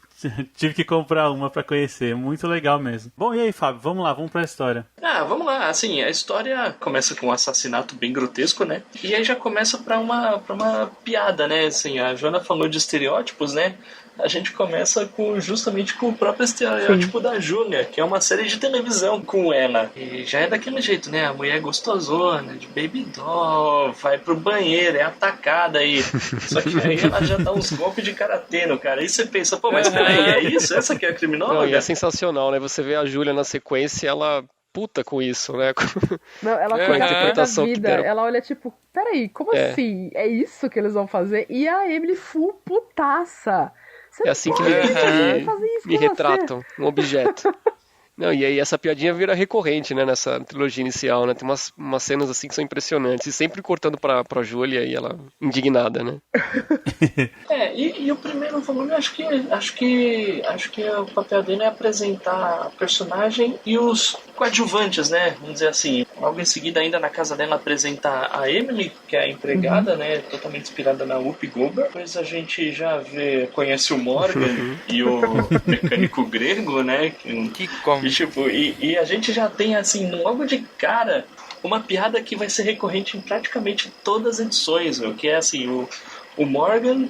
Tive que comprar uma pra conhecer, muito legal mesmo. Bom, e aí, Fábio, vamos lá, vamos pra história. Vamos lá, assim, a história começa com um assassinato bem grotesco, né? E aí já começa pra uma piada, né? Assim, a Joana falou de estereótipos, né? A gente começa justamente com o próprio estereótipo da Júlia, que é uma série de televisão com ela. E já é daquele jeito, né? A mulher gostosona, de baby doll, vai pro banheiro, é atacada aí. Só que aí ela já dá uns golpes de karatê no cara. Aí você pensa, pô, mas peraí, é isso? Essa aqui é a criminóloga? Não, e é sensacional, né? Você vê a Júlia na sequência, ela puta com isso, né? Não, ela com a interpretação da vida, que deram. ela olha tipo, peraí, como assim? É isso que eles vão fazer? E a Emily full putaça. É assim que me retratam, um objeto. Não, e aí essa piadinha vira recorrente, né, nessa trilogia inicial, né? Tem umas cenas assim que são impressionantes. E sempre cortando pra Júlia e ela indignada, né? E o primeiro volume, acho que o papel dele é apresentar a personagem e os coadjuvantes, né? Vamos dizer assim. Logo em seguida, ainda na casa dela, apresentar a Emily, que é a empregada, né? Totalmente inspirada na Whoopi Goldberg. Depois a gente já conhece o Morgan e o mecânico grego, né? E a gente já tem, assim, logo de cara, uma piada que vai ser recorrente em praticamente todas as edições, meu, que é assim, o Morgan,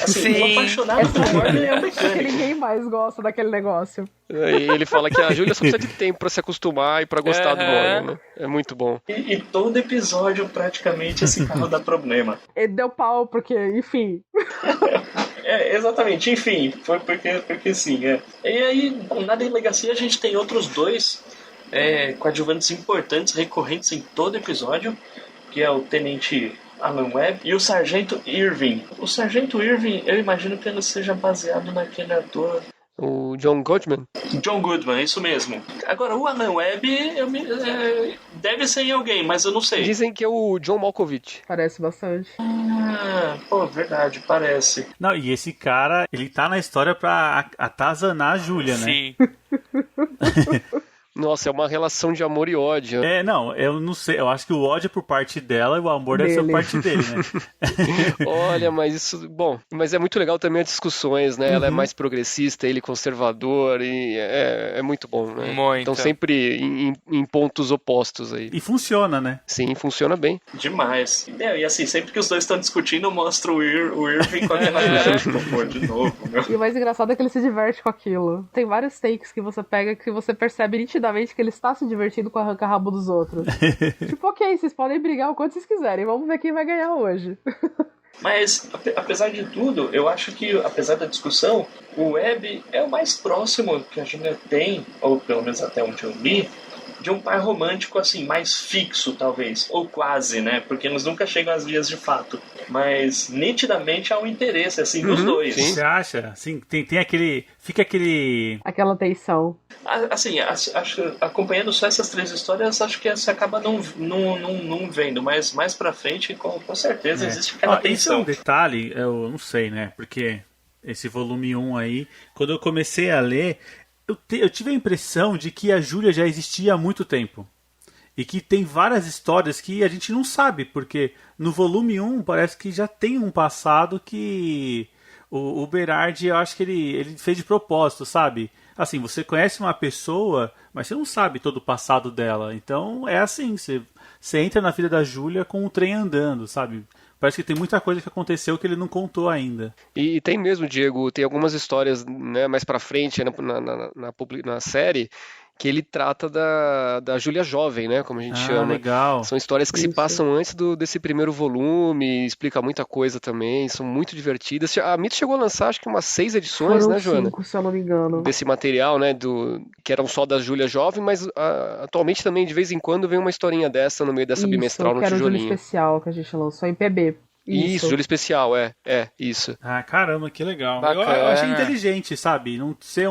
assim, o apaixonado por Morgan é o mecânico. Que ninguém mais gosta daquele negócio. E ele fala que a Júlia só precisa de tempo pra se acostumar e pra gostar do Morgan, né? É muito bom. E todo episódio, praticamente, esse carro dá problema. Ele deu pau, porque, enfim... Exatamente, enfim, foi porque sim. E aí, na delegacia, a gente tem outros dois coadjuvantes importantes, recorrentes em todo episódio, que é o Tenente Alan Webb e o Sargento Irving. O Sargento Irving, eu imagino que ele seja baseado naquele ator... O John Goodman? John Goodman, isso mesmo. Agora, o Alan Webb deve ser em alguém, mas eu não sei. Dizem que é o John Malkovich. Parece bastante. Verdade, parece. Não, e esse cara, ele tá na história pra atazanar a Júlia, né? Sim. Nossa, é uma relação de amor e ódio. Não, eu não sei. Eu acho que o ódio é por parte dela e o amor deve ser por parte dele, né? Olha, mas isso... Bom, mas é muito legal também as discussões, né? Ela é mais progressista, ele conservador, e é muito bom, né? Muito. Então sempre em pontos opostos aí. E funciona, né? Sim, funciona bem. Demais. E assim, sempre que os dois estão discutindo, mostra o Irving com aquela cara de novo, meu. E o mais engraçado é que ele se diverte com aquilo. Tem vários takes que você pega que você percebe nitidamente que ele está se divertindo com o arranca-rabo dos outros. Tipo, ok, vocês podem brigar o quanto vocês quiserem, vamos ver quem vai ganhar hoje. Mas, apesar de tudo, eu acho que, apesar da discussão, o Webb é o mais próximo que a Júlia tem, ou pelo menos até onde eu li, de um par romântico, assim, mais fixo, talvez. Ou quase, né? Porque eles nunca chegam às vias de fato. Mas, nitidamente, há um interesse, assim, dos dois. Sim. Você acha? Assim, tem aquele... Fica aquele... Aquela tensão. Assim, acho, acompanhando só essas três histórias, acho que você acaba não vendo. Mas mais pra frente, com certeza, existe aquela tensão. Isso é um detalhe, eu não sei, né? Porque esse volume 1 aí, quando eu comecei a ler... Eu tive a impressão de que a Júlia já existia há muito tempo. E que tem várias histórias que a gente não sabe, porque no volume 1 parece que já tem um passado que o Berardi, eu acho que ele fez de propósito, sabe? Assim, você conhece uma pessoa, mas você não sabe todo o passado dela. Então é assim, você entra na vida da Júlia com o trem andando, sabe? Parece que tem muita coisa que aconteceu que ele não contou ainda. E tem mesmo, Diego, tem algumas histórias, né, mais pra frente na série que ele trata da Júlia jovem, né, como a gente chama. Legal. São histórias que se passam antes desse primeiro volume, explica muita coisa também, são muito divertidas. A Mito chegou a lançar, acho que umas 6 edições, Foram né, Joana? 5, se eu não me engano. Desse material, né, que eram só da Júlia jovem, mas atualmente também, de vez em quando, vem uma historinha dessa no meio dessa bimestral no tijolinho. Isso, que era o Júlia Especial que a gente lançou em PB. Isso, Júlia Especial, isso. Ah, caramba, que legal. Bacana. Eu achei inteligente, sabe? Não ser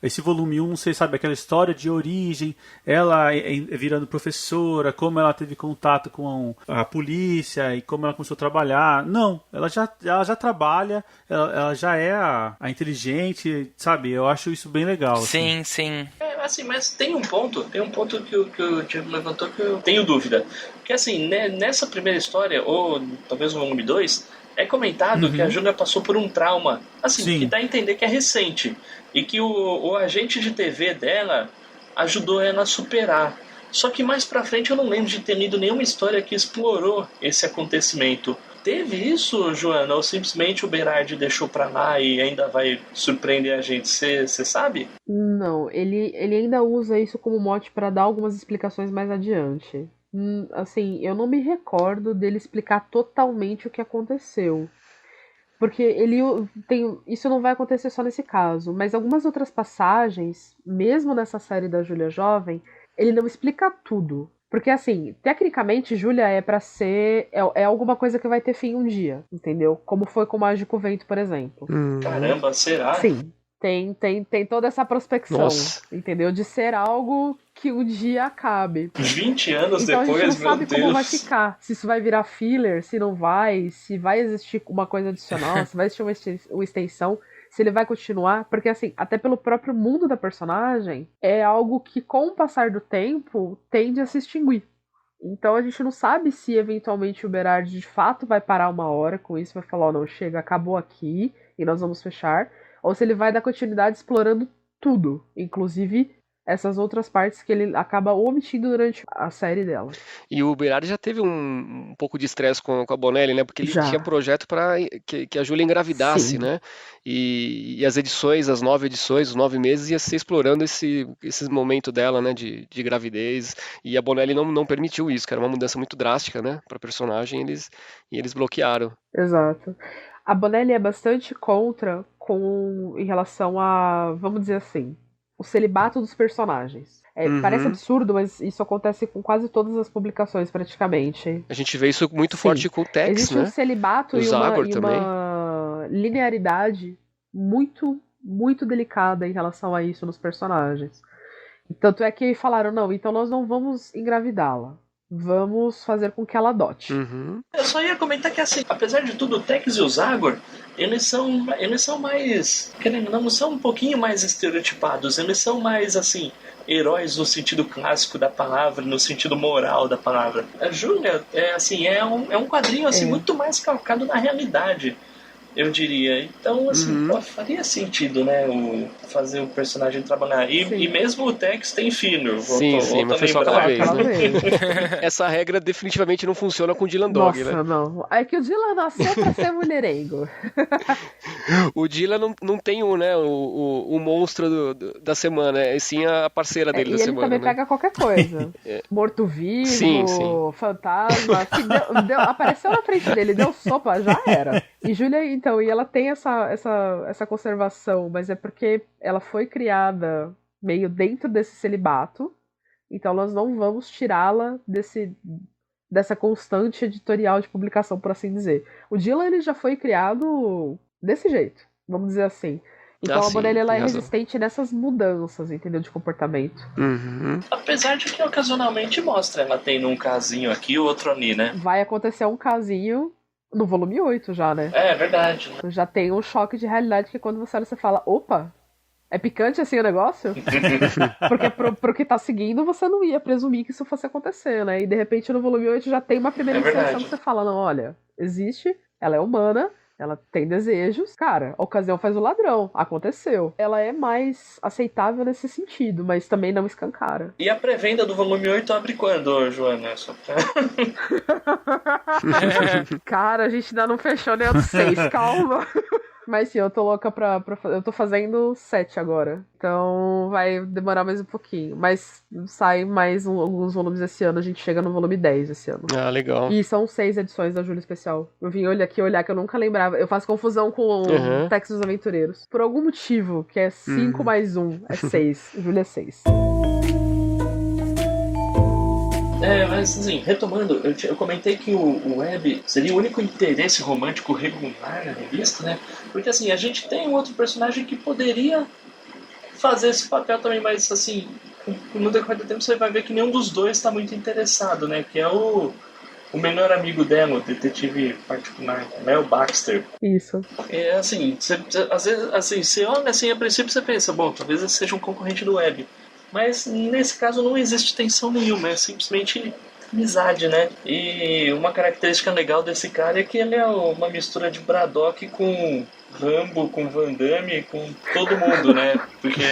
esse volume 1, não sei, sabe, aquela história de origem, ela virando professora, como ela teve contato com a polícia e como ela começou a trabalhar. Não, ela já trabalha, ela já é a inteligente, sabe? Eu acho isso bem legal. Sim, sim. Assim, mas tem um ponto que o Diego levantou que eu tenho dúvida. Porque assim, né, nessa primeira história, ou talvez no volume 2, É comentado que a Júlia passou por um trauma, assim, Sim. que dá a entender que é recente. E que o agente de TV dela ajudou ela a superar. Só que mais pra frente eu não lembro de ter lido nenhuma história que explorou esse acontecimento. Teve isso, Joana? Ou simplesmente o Berardi deixou pra lá e ainda vai surpreender a gente? Você sabe? Não, ele ainda usa isso como mote pra dar algumas explicações mais adiante. Assim, eu não me recordo dele explicar totalmente o que aconteceu. Porque isso não vai acontecer só nesse caso, mas algumas outras passagens, mesmo nessa série da Júlia Jovem, ele não explica tudo. Porque, assim, tecnicamente, Júlia é pra ser... É alguma coisa que vai ter fim um dia, entendeu? Como foi com o Mágico Vento, por exemplo. Caramba, será? Sim. Tem toda essa prospecção, Nossa. entendeu? De ser algo que um dia acabe. 20 anos Então depois, a gente não sabe meu Deus. como vai ficar. Se isso vai virar filler, se não vai, se vai existir uma coisa adicional, se vai existir uma extensão, se ele vai continuar. Porque, assim, até pelo próprio mundo da personagem, é algo que, com o passar do tempo, tende a se extinguir. Então a gente não sabe se, eventualmente, o Berardi de fato vai parar uma hora com isso, vai falar, não, chega, acabou aqui, e nós vamos fechar. Ou se ele vai dar continuidade explorando tudo, inclusive essas outras partes que ele acaba omitindo durante a série dela. E o Berardi já teve um pouco de estresse com a Bonelli, né? Porque ele tinha projeto para que a Júlia engravidasse, Sim. né? E as edições, as 9 edições, os 9 meses, ia ser explorando esse momento dela, né? De gravidez. E a Bonelli não permitiu isso, que era uma mudança muito drástica, né? Para personagem, e eles bloquearam. Exato. A Bonelli é bastante contra em relação a, vamos dizer assim, o celibato dos personagens. Parece absurdo, mas isso acontece com quase todas as publicações, praticamente. A gente vê isso muito forte com o Tex, Existe né? um celibato e uma linearidade muito, muito delicada em relação a isso nos personagens. Tanto é que falaram, não, então nós não vamos engravidá-la. Vamos fazer com que ela adote. Eu só ia comentar que, assim, apesar de tudo, o Tex e o Zagor, eles são mais, querendo não são um pouquinho mais estereotipados. Eles são mais, assim, heróis no sentido clássico da palavra, no sentido moral da palavra. A Júlia, é um quadrinho, assim, muito mais calcado na realidade, eu diria. Então, assim, faria sentido, né, fazer o personagem trabalhar. E mesmo o Tex tem filho. Sim, mas foi só aquela vez, né? Essa regra definitivamente não funciona com o Dylan Dog, Nossa, né? não. É que o Dylan nasceu pra ser mulherengo. O Dylan não tem o monstro da semana, é sim a parceira dele da semana. E ele também pega qualquer coisa. Morto-vivo, fantasma. Apareceu na frente dele, deu sopa, já era. E Júlia, então, e ela tem essa conservação, mas é porque ela foi criada meio dentro desse celibato, então nós não vamos tirá-la dessa constante editorial de publicação, por assim dizer. O Dylan, ele já foi criado desse jeito, vamos dizer assim. Então a Bonelli, ela é resistente nessas mudanças, entendeu, de comportamento. Apesar de que ocasionalmente mostra ela tendo um casinho aqui e outro ali, né? Vai acontecer um casinho no volume 8 já, né? É verdade. Já tem um choque de realidade que quando você olha, você fala, opa, é picante assim o negócio? Porque pro que tá seguindo, você não ia presumir que isso fosse acontecer, né? E de repente no volume 8 já tem uma primeira inserção que você fala, não, olha, existe, ela é humana, ela tem desejos. Cara, a ocasião faz o ladrão. Aconteceu. Ela é mais aceitável nesse sentido, mas também não escancara. E a pré-venda do volume 8 abre quando, Joana? Só pra... Cara, a gente ainda não fechou nem o 6, calma. Mas sim, eu tô louca eu tô fazendo 7 agora. Então vai demorar mais um pouquinho. Mas sai mais alguns volumes esse ano. A gente chega no volume 10 esse ano. Ah, legal. E são 6 edições da Júlia Especial. Eu vim olhar que eu nunca lembrava. Eu faço confusão com o Tex dos Aventureiros. Por algum motivo, que é 5 mais 1, é 6. Júlia é 6. Mas assim, retomando, eu comentei que o Webb seria o único interesse romântico regular na revista, né? Porque assim, a gente tem um outro personagem que poderia fazer esse papel também, mas assim, no decorrer do tempo você vai ver que nenhum dos dois está muito interessado, né? Que é o melhor amigo dela, o detetive particular, né? O Baxter. Isso. É assim, às vezes, assim, você olha assim, a princípio você pensa, bom, talvez esse seja um concorrente do Webb. Mas nesse caso não existe tensão nenhuma, é simplesmente amizade, né? E uma característica legal desse cara é que ele é uma mistura de Braddock com Rambo, com Van Damme, com todo mundo, né? Porque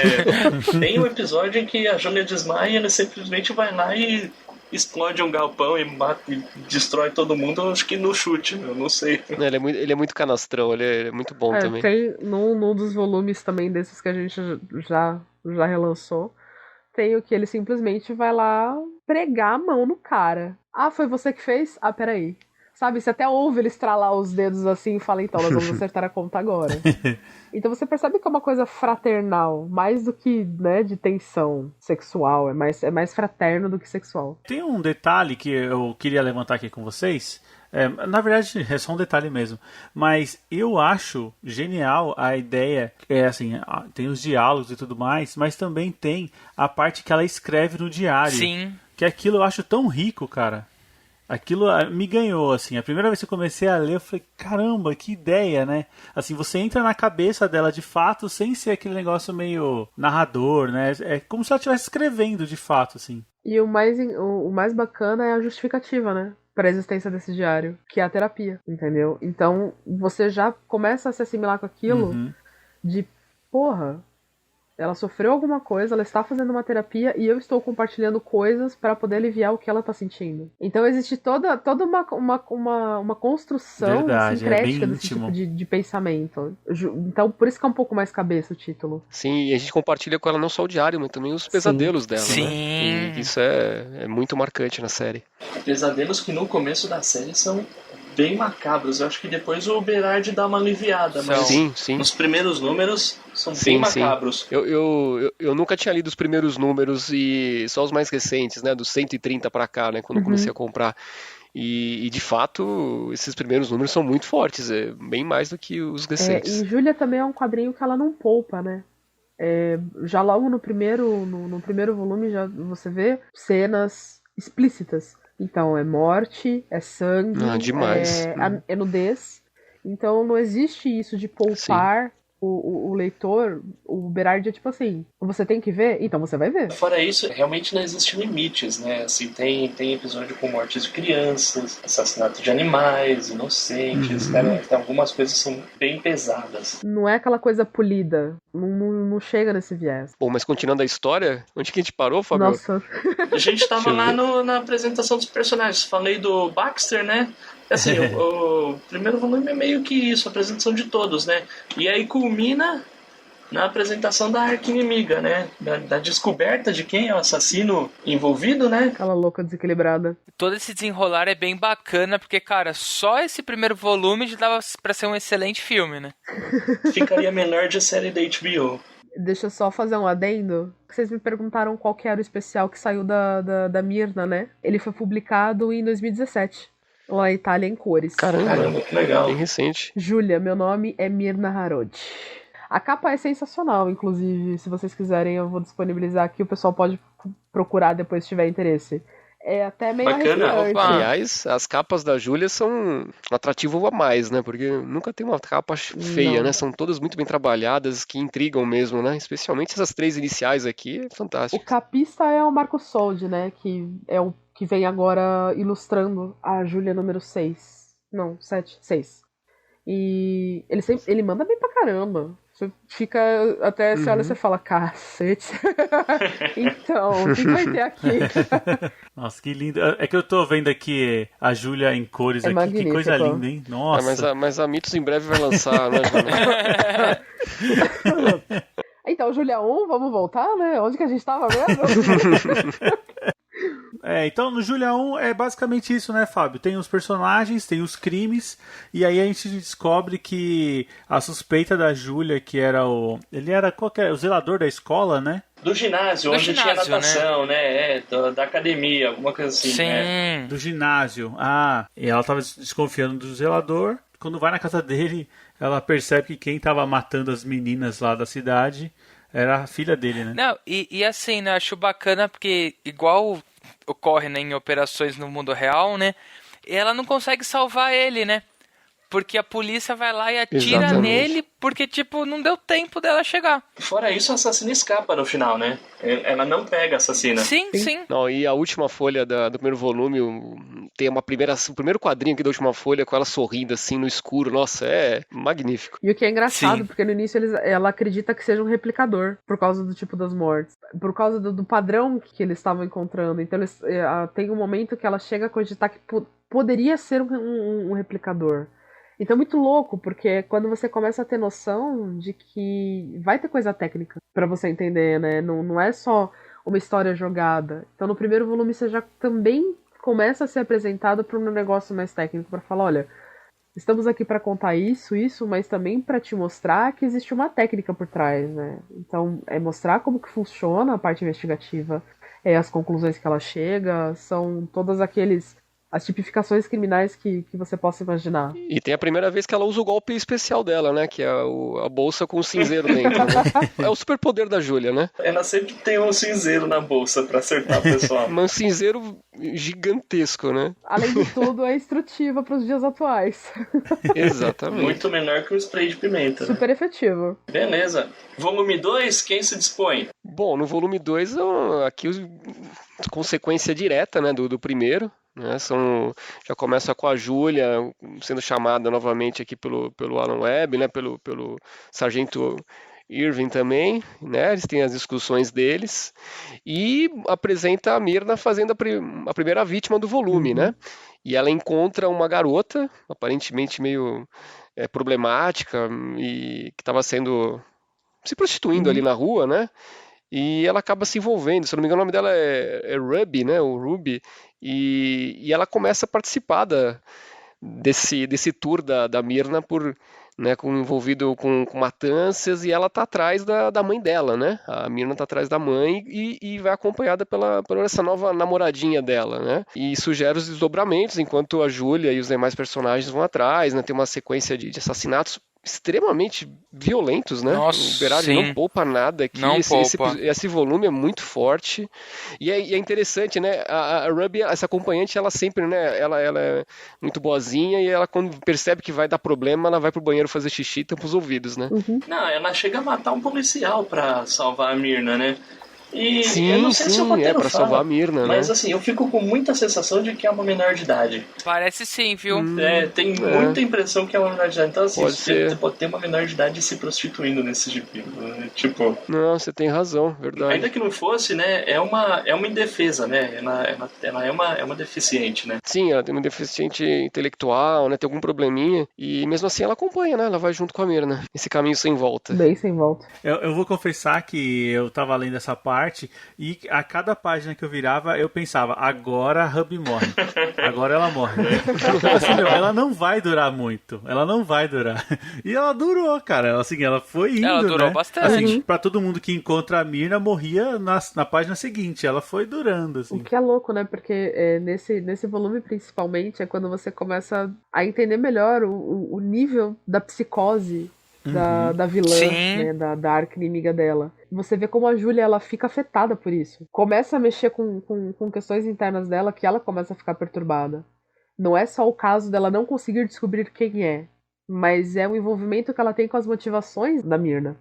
tem um episódio em que a Júlia desmaia e ele simplesmente vai lá e explode um galpão e mata e destrói todo mundo, acho que no chute, eu não sei. Ele é muito canastrão, ele é muito bom também. Tem num dos volumes também desses que a gente já relançou, tem o que ele simplesmente vai lá pregar a mão no cara. Ah, foi você que fez? Ah, peraí. Sabe, você até ouve ele estralar os dedos assim e fala, então, nós vamos acertar a conta agora. Então você percebe que é uma coisa fraternal, mais do que, né, de tensão sexual, é mais fraterno do que sexual. Tem um detalhe que eu queria levantar aqui com vocês, na verdade é só um detalhe mesmo, mas eu acho genial a ideia, assim, tem os diálogos e tudo mais, mas também tem a parte que ela escreve no diário. Sim. Que aquilo eu acho tão rico, cara. Aquilo me ganhou, assim. A primeira vez que eu comecei a ler, eu falei, caramba, que ideia, né? Assim, você entra na cabeça dela de fato, sem ser aquele negócio meio narrador, né? É como se ela estivesse escrevendo de fato, assim. E o mais bacana é a justificativa, né? Para a existência desse diário, que é a terapia, entendeu? Então, você já começa a se assimilar com aquilo de, porra, ela sofreu alguma coisa, ela está fazendo uma terapia e eu estou compartilhando coisas para poder aliviar o que ela está sentindo. Então existe toda uma construção sincrética desse tipo de pensamento. Então por isso que é um pouco mais cabeça o título. Sim, e a gente compartilha com ela não só o diário, mas também os pesadelos dela, Sim. né? E isso é muito marcante na série. Pesadelos que no começo da série são bem macabros. Eu acho que depois o Berardi dá uma aliviada, mas sim. Nos primeiros números são bem macabros. Eu nunca tinha lido os primeiros números e só os mais recentes, né, dos 130 pra cá, né, quando eu comecei a comprar. E de fato, esses primeiros números são muito fortes, bem mais do que os recentes. E Júlia também é um quadrinho que ela não poupa, né? Já logo no primeiro volume já você vê cenas explícitas. Então, é morte, é sangue, demais. é nudez. Então, não existe isso de poupar o leitor. O Berardi é tipo assim, você tem que ver? Então você vai ver. Fora isso, realmente não existem limites, né? Assim, tem episódio com mortes de crianças, assassinato de animais, inocentes, cara, tem algumas coisas que são bem pesadas. Não é aquela coisa polida, não chega nesse viés. Bom, mas continuando a história, onde que a gente parou, Fabio? Nossa. A gente tava lá na apresentação dos personagens, falei do Baxter, né? Assim, o primeiro volume é meio que isso, a apresentação de todos, né? E aí culmina na apresentação da arqui-inimiga, né? Da descoberta de quem é o assassino envolvido, né? Aquela louca desequilibrada. Todo esse desenrolar é bem bacana, porque, cara, só esse primeiro volume já dava pra ser um excelente filme, né? Ficaria menor de série da HBO. Deixa eu só fazer um adendo. Vocês me perguntaram qual que era o especial que saiu da Myrna, né? Ele foi publicado em 2017. Lá na Itália, em cores. Caramba, que legal. Bem recente. Júlia, meu nome é Myrna Harodi. A capa é sensacional, inclusive. Se vocês quiserem, eu vou disponibilizar aqui. O pessoal pode procurar depois se tiver interesse. É até meio arrepiante. Aliás, as capas da Júlia são um atrativo a mais, né? Porque nunca tem uma capa feia, né? São todas muito bem trabalhadas, que intrigam mesmo, né? Especialmente essas três iniciais aqui, é fantástico. O capista é o Marco Soldi, né? Que é o que vem agora ilustrando a Júlia número 6. Não, 7, 6. E ele manda bem pra caramba. Você fica até, você olha e você fala, cacete. Então, o que vai ter aqui? Nossa, que lindo. É que eu tô vendo aqui a Júlia em cores aqui. Magnífico. Que coisa linda, hein? Nossa. Mas a Mitos em breve vai lançar, né, Júlia? Então, Júlia 1, vamos voltar, né? Onde que a gente tava mesmo? Então no Júlia 1 é basicamente isso, né, Fábio? Tem os personagens, tem os crimes, e aí a gente descobre que a suspeita da Júlia, que era ele era o zelador da escola, né? Do ginásio, onde tinha natação, né? Da academia, alguma coisa assim. Sim. Né? Do ginásio. E ela tava desconfiando do zelador. Quando vai na casa dele, ela percebe que quem tava matando as meninas lá da cidade era a filha dele, né? Não, e assim, né, acho bacana porque igual ocorre, né, em operações no mundo real, né, ela não consegue salvar ele, né, porque a polícia vai lá e atira nele, porque, tipo, não deu tempo dela chegar. Fora isso, a assassina escapa no final, né? Ela não pega a assassina. Sim. Não, e a última folha do primeiro volume tem o primeiro quadrinho aqui da última folha com ela sorrindo assim no escuro. Nossa, é magnífico. E o que é engraçado, porque no início ela acredita que seja um replicador, por causa do tipo das mortes. Por causa do padrão que eles estavam encontrando. Então tem um momento que ela chega a cogitar que poderia ser um replicador. Então é muito louco, porque quando você começa a ter noção de que vai ter coisa técnica pra você entender, né? Não é só uma história jogada. Então no primeiro volume você já também começa a ser apresentado para um negócio mais técnico, para falar, olha, estamos aqui para contar isso, mas também para te mostrar que existe uma técnica por trás, né? Então é mostrar como que funciona a parte investigativa, as conclusões que ela chega, são todas as tipificações criminais que você possa imaginar. E tem a primeira vez que ela usa o golpe especial dela, né? Que é a bolsa com o cinzeiro dentro, né? É o superpoder da Júlia, né? Ela sempre tem um cinzeiro na bolsa pra acertar o pessoal. Um cinzeiro gigantesco, né? Além de tudo, é instrutiva pros dias atuais. Exatamente. Muito menor que o spray de pimenta. Super efetivo. Beleza. Volume 2, quem se dispõe? Bom, no volume 2, aqui consequência direta, né, do primeiro. Né, já começa com a Júlia sendo chamada novamente aqui pelo Alan Webb, né, pelo Sargento Irving também, né, eles têm as discussões deles, e apresenta a Myrna fazendo a primeira vítima do volume, né, e ela encontra uma garota, aparentemente meio problemática, e que estava se prostituindo ali na rua, né, e ela acaba se envolvendo, se eu não me engano o nome dela é Ruby, né, o Ruby, e ela começa a participar desse tour da Myrna né, envolvido com matanças, e ela tá atrás da mãe dela, né? A Myrna tá atrás da mãe e vai acompanhada por essa nova namoradinha dela, né? E isso gera os desdobramentos, enquanto a Júlia e os demais personagens vão atrás, né? Tem uma sequência de assassinatos extremamente violentos, né? Nossa, o Berardi não poupa nada aqui. Esse volume é muito forte e é interessante, né? A Ruby, essa acompanhante, ela sempre, né? Ela é muito boazinha e ela, quando percebe que vai dar problema, ela vai pro banheiro fazer xixi e tampa os ouvidos, né? Não, ela chega a matar um policial pra salvar a Myrna, né? E sim, eu não sei se o roteiro pra salvar a Myrna, mas né? assim, eu fico com muita sensação de que é uma menor de idade. Parece sim, viu? Tem muita impressão que é uma menor de idade. Então assim, pode ter uma menor de idade se prostituindo nesse gibi. Tipo... Não, você tem razão, verdade. Ainda que não fosse, né, é uma indefesa, né? Ela é uma deficiente, né? Sim, ela tem uma deficiente intelectual, né? Tem algum probleminha. E mesmo assim ela acompanha, né? Ela vai junto com a Myrna. Esse caminho sem volta. Bem sem volta. Eu vou confessar que eu tava lendo essa parte e a cada página que eu virava, eu pensava, agora a Ruby morre. Agora ela morre. Assim, ela não vai durar muito. Ela não vai durar. E ela durou, cara. Assim, ela foi indo, ela durou bastante. Assim, pra todo mundo que encontra a Myrna, morria na página seguinte. Ela foi durando, assim. O que é louco, né? Porque nesse volume, principalmente, é quando você começa a entender melhor o nível da psicose da vilã, né, da arqui-inimiga dela. Você vê como a Júlia, ela fica afetada por isso. Começa a mexer com questões internas dela que ela começa a ficar perturbada. Não é só o caso dela não conseguir descobrir quem é, mas é o envolvimento que ela tem com as motivações da Myrna.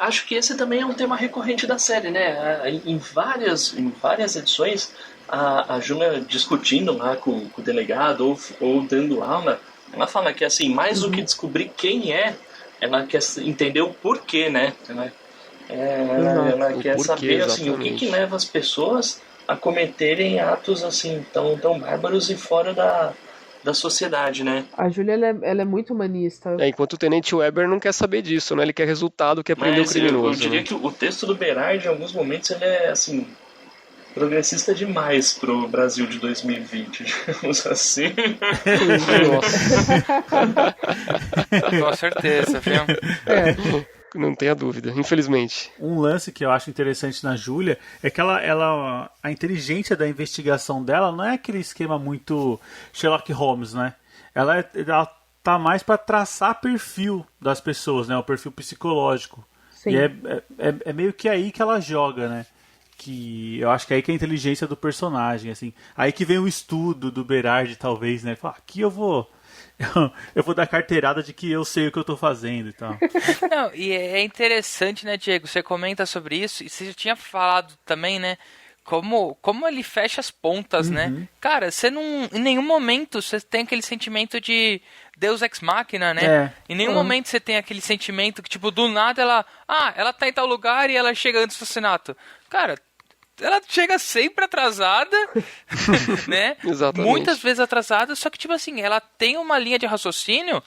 Acho que esse também é um tema recorrente da série, né? Em várias edições, a Júlia discutindo lá com o delegado ou dando aula, ela fala que, assim, mais do que descobrir quem ela quer entender o porquê, né? Ela quer saber, assim, o que leva as pessoas a cometerem atos assim tão bárbaros e fora da sociedade, né? A Júlia, ela é muito humanista. Enquanto o Tenente Weber não quer saber disso, né? Ele quer resultado, quer prender o criminoso. Eu diria que o texto do Berardi, em alguns momentos, ele é, assim, progressista demais pro Brasil de 2020, digamos assim. Com certeza, viu? Não tenha dúvida, infelizmente. Um lance que eu acho interessante na Júlia é que a inteligência da investigação dela não é aquele esquema muito Sherlock Holmes, né? Ela tá mais para traçar perfil das pessoas, né? O perfil psicológico. Sim. E é meio que aí que ela joga, né? Que eu acho que é aí que é a inteligência do personagem, assim. Aí que vem o estudo do Berardi, talvez, né? Fala, aqui eu vou eu vou dar carteirada de que eu sei o que eu tô fazendo e tal. Não, e é interessante, né, Diego? Você comenta sobre isso, e você já tinha falado também, né? Como ele fecha as pontas, né? Cara, você não. Em nenhum momento você tem aquele sentimento de Deus Ex Machina, né? Em nenhum momento você tem aquele sentimento que, tipo, do nada ela tá em tal lugar e ela chega antes do assassinato. Cara, ela chega sempre atrasada, né? Exatamente. Muitas vezes atrasada, só que, tipo assim, ela tem uma linha de raciocínio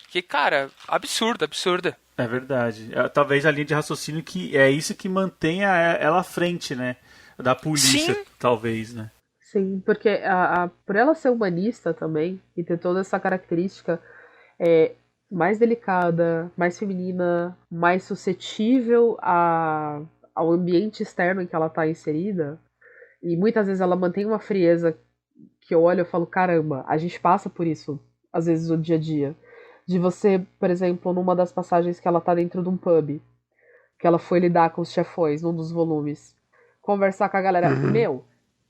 que, cara, absurda. É verdade. Talvez a linha de raciocínio que é isso que mantenha ela à frente, né? Da polícia, Sim. Talvez, né? Sim, porque por ela ser humanista também, e ter toda essa característica mais delicada, mais feminina, mais suscetível ao ambiente externo em que ela está inserida, e muitas vezes ela mantém uma frieza que eu olho e falo, caramba, a gente passa por isso, às vezes, no dia a dia. De você, por exemplo, numa das passagens que ela tá dentro de um pub, que ela foi lidar com os chefões, num dos volumes, conversar com a galera,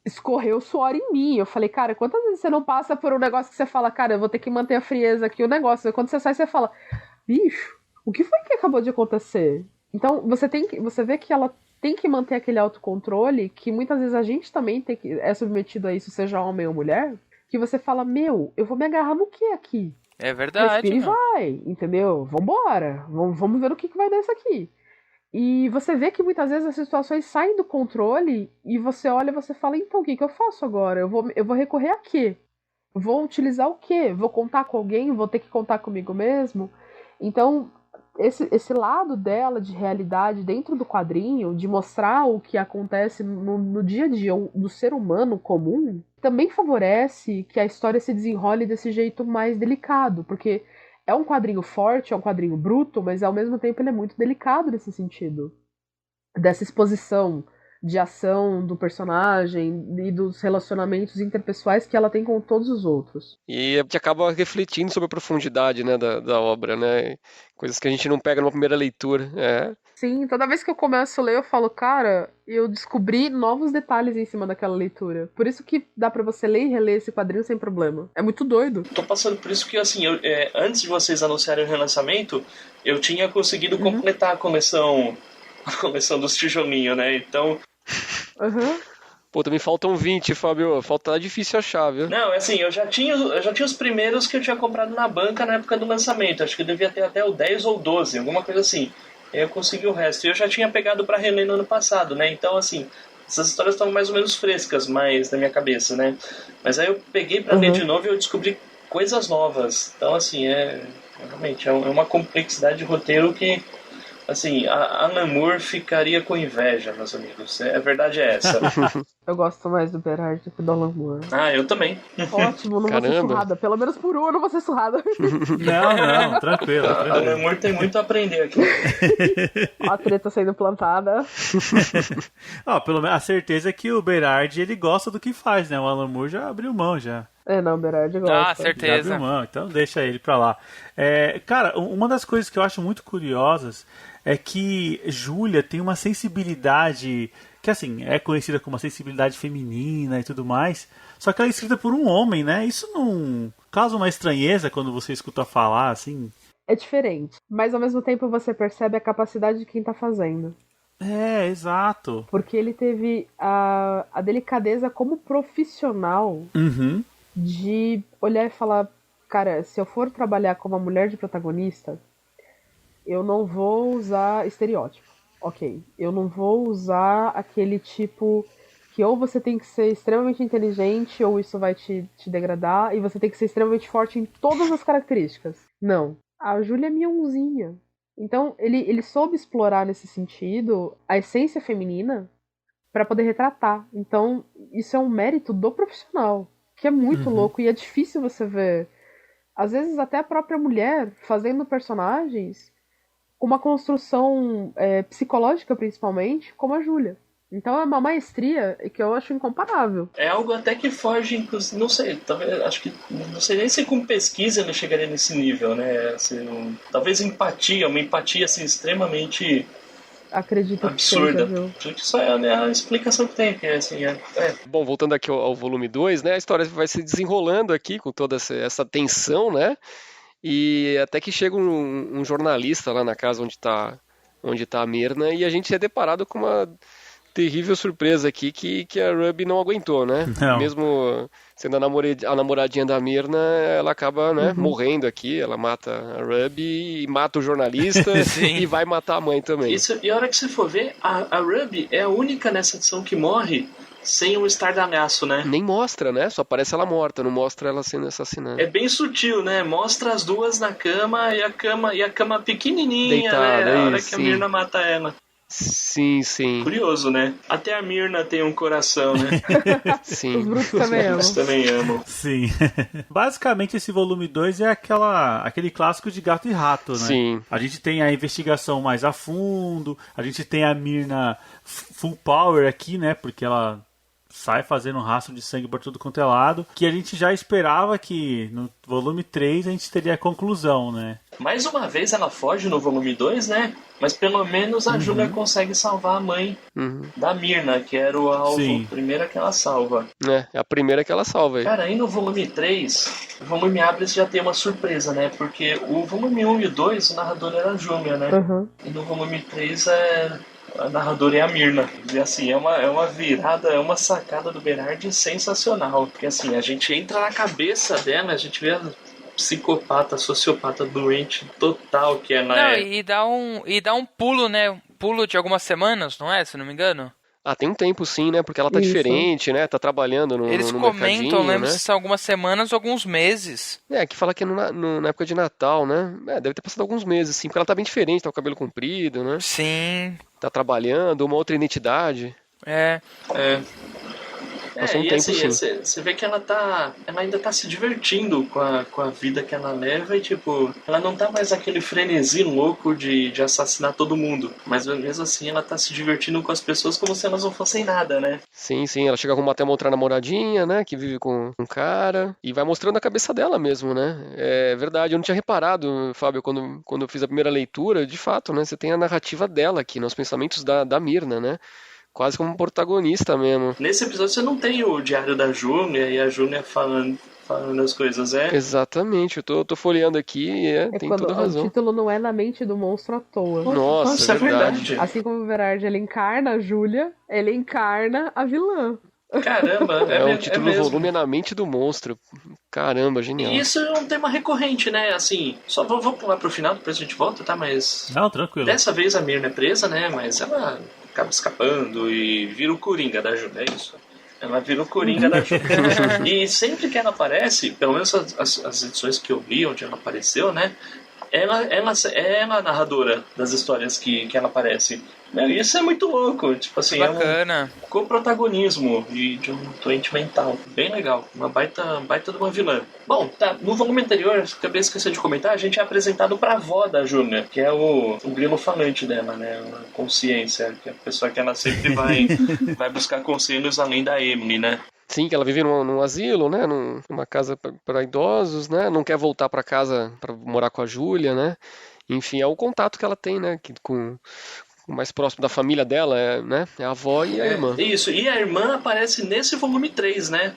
escorreu suor em mim. Eu falei, cara, quantas vezes você não passa por um negócio que você fala, cara, eu vou ter que manter a frieza aqui, o negócio. Quando você sai, você fala, bicho, o que foi que acabou de acontecer? Então, você vê que ela tem que manter aquele autocontrole, que muitas vezes a gente também é submetido a isso, seja homem ou mulher, que você fala, eu vou me agarrar no que aqui? É verdade. Respira e vai, entendeu? Vambora, vamos ver o que vai dar isso aqui. E você vê que muitas vezes as situações saem do controle e você olha e você fala, então, o que eu faço agora? Eu vou recorrer a quê? Vou utilizar o quê? Vou contar com alguém? Vou ter que contar comigo mesmo? Então, esse lado dela de realidade dentro do quadrinho, de mostrar o que acontece no dia a dia do ser humano comum, também favorece que a história se desenrole desse jeito mais delicado, porque é um quadrinho forte, é um quadrinho bruto, mas ao mesmo tempo ele é muito delicado nesse sentido. Dessa exposição de ação do personagem e dos relacionamentos interpessoais que ela tem com todos os outros. E a gente acaba refletindo sobre a profundidade, né, da obra, né? Coisas que a gente não pega numa primeira leitura. Sim, toda vez que eu começo a ler, eu falo, cara, eu descobri novos detalhes em cima daquela leitura. Por isso que dá pra você ler e reler esse quadrinho sem problema. É muito doido. Tô passando por isso que, assim, antes de vocês anunciarem o relançamento, eu tinha conseguido completar a coleção dos tijolinhos, né? Então... Pô, também faltam 20, Fábio. Tá difícil achar, viu? Não, assim, eu já tinha os primeiros que eu tinha comprado na banca na época do lançamento. Acho que eu devia ter até o 10 ou 12, alguma coisa assim. Aí eu consegui o resto. E eu já tinha pegado pra reler no ano passado, né? Então, assim, essas histórias estavam mais ou menos frescas, mais na minha cabeça, né? Mas aí eu peguei pra ler de novo e eu descobri coisas novas. Então, assim, realmente é uma complexidade de roteiro que... Assim, a Alan Moore ficaria com inveja, meus amigos. A verdade é essa. Eu gosto mais do Berard do que do Alan Moore. Ah, eu também. Ótimo, não vou ser surrada. Pelo menos por um eu não vou ser surrada. Não, tranquilo. A Alan Moore tem muito a aprender aqui. Ó a treta sendo plantada. Pelo menos a certeza é que o Berard, ele gosta do que faz, né? O Alan Moore já abriu mão, já. Não, o Berard gosta. Certeza. Já abriu mão, então deixa ele pra lá. Cara, uma das coisas que eu acho muito curiosas é que Júlia tem uma sensibilidade que, assim, é conhecida como uma sensibilidade feminina e tudo mais, só que ela é escrita por um homem, né? Isso não causa uma estranheza quando você escuta falar, assim? É diferente, mas ao mesmo tempo você percebe a capacidade de quem tá fazendo. Exato. Porque ele teve a delicadeza como profissional de olhar e falar, cara, se eu for trabalhar como uma mulher de protagonista, eu não vou usar estereótipo, ok? Eu não vou usar aquele tipo que ou você tem que ser extremamente inteligente ou isso vai te degradar e você tem que ser extremamente forte em todas as características. Não. A Júlia é mionzinha. Então, ele soube explorar nesse sentido a essência feminina para poder retratar. Então, isso é um mérito do profissional, que é muito louco e é difícil você ver. Às vezes, até a própria mulher fazendo personagens com uma construção psicológica, principalmente, como a Júlia. Então é uma maestria que eu acho incomparável. É algo até que foge, inclusive, não sei, talvez, acho que, não sei nem se com pesquisa não chegaria nesse nível, né? Assim, talvez uma empatia assim, extremamente Acredito absurda. Que seja, viu? Acho que isso é a explicação que tem, que é assim, Bom, voltando aqui ao volume 2, né, a história vai se desenrolando aqui com toda essa tensão, né, e até que chega um jornalista lá na casa onde tá a Myrna, e a gente é deparado com uma terrível surpresa aqui que a Ruby não aguentou, né? Não. Mesmo sendo a namoradinha da Myrna, ela acaba, né, morrendo aqui, ela mata a Ruby e mata o jornalista e vai matar a mãe também. E a hora que você for ver, a Ruby é a única nessa edição que morre sem um estardalhaço, né? Nem mostra, né? Só aparece ela morta, não mostra ela sendo assassinada. É bem sutil, né? Mostra as duas na cama e a cama pequenininha, deitada, né? A hora que sim. a Myrna mata ela. Sim, sim. Curioso, né? Até a Myrna tem um coração, né? Sim. Os brutos também amam. Eles também amam. Sim. Basicamente, esse volume 2 é aquele clássico de gato e rato, né? Sim. A gente tem a investigação mais a fundo, a gente tem a Myrna full power aqui, né? Porque ela sai fazendo um rastro de sangue por tudo quanto é lado, que a gente já esperava que no volume 3 a gente teria a conclusão, né? Mais uma vez ela foge no volume 2, né? Mas pelo menos a Júlia consegue salvar a mãe da Myrna, que era o alvo, Sim. a primeira que ela salva. É a primeira que ela salva aí. Cara, aí no volume 3, o volume Abre já tem uma surpresa, né? Porque o volume 1 e o 2, o narrador era a Júlia, né? E no volume 3 a narradora é a Myrna. E assim, é uma virada, é uma sacada do Bernard sensacional. Porque assim, a gente entra na cabeça dela, a gente vê a psicopata, sociopata doente total que é na Não, e dá um pulo, né? Um pulo de algumas semanas, não é? Se não me engano. Ah, tem um tempo sim, né? Porque ela tá Isso. diferente, né? Tá trabalhando no Eles no comentam, mercadinho, lembro né? se são algumas semanas ou alguns meses. Que fala que é na época de Natal, né? Deve ter passado alguns meses, sim, porque ela tá bem diferente, tá com o cabelo comprido, né? Sim. Tá trabalhando, uma outra identidade. Passou um e tempo, assim, sim. você vê que ela ainda tá se divertindo com a vida que ela leva e, tipo, ela não tá mais aquele frenesi louco de assassinar todo mundo. Mas mesmo assim, ela tá se divertindo com as pessoas como se elas não fossem nada, né? Sim, sim, ela chega a arrumar até uma outra namoradinha, né? Que vive com um cara e vai mostrando a cabeça dela mesmo, né? É verdade, eu não tinha reparado, Fábio, quando eu fiz a primeira leitura, de fato, né? Você tem a narrativa dela aqui, nos pensamentos da Myrna, né? Quase como um protagonista mesmo. Nesse episódio você não tem o diário da Júlia e a Júlia falando as coisas, Exatamente, eu tô folheando aqui e tem toda a razão. O título não é Na Mente do Monstro à toa. Nossa, é verdade. Assim como o Bernard, ele encarna a Júlia, ele encarna a vilã. Caramba, o título do volume é Na Mente do Monstro. Caramba, genial. E isso é um tema recorrente, né? Assim, só vou pular pro final, depois a gente volta, tá? Mas. Não, tranquilo. Dessa vez a Myrna é presa, né? Mas ela acaba escapando e vira o Coringa da Júlia, é isso. Ela vira o Coringa da Júlia. E sempre que ela aparece, pelo menos as edições que eu li, onde ela apareceu, né? Ela é a narradora das histórias que ela aparece. Isso é muito louco, tipo assim, bacana. É um coprotagonismo de um doente mental. Bem legal, uma baita de uma vilã. Bom, tá, no volume anterior, acabei esquecendo de comentar, a gente é apresentado pra avó da Júlia, que é o grilo falante dela, né? A consciência, que é a pessoa que ela sempre vai buscar conselhos além da Emily, né? Sim, que ela vive num asilo, né? Numa casa para idosos, né? Não quer voltar para casa para morar com a Júlia, né? Enfim, é o contato que ela tem, né? Com o mais próximo da família dela, né? É a avó e a irmã. Isso, e a irmã aparece nesse volume 3, né?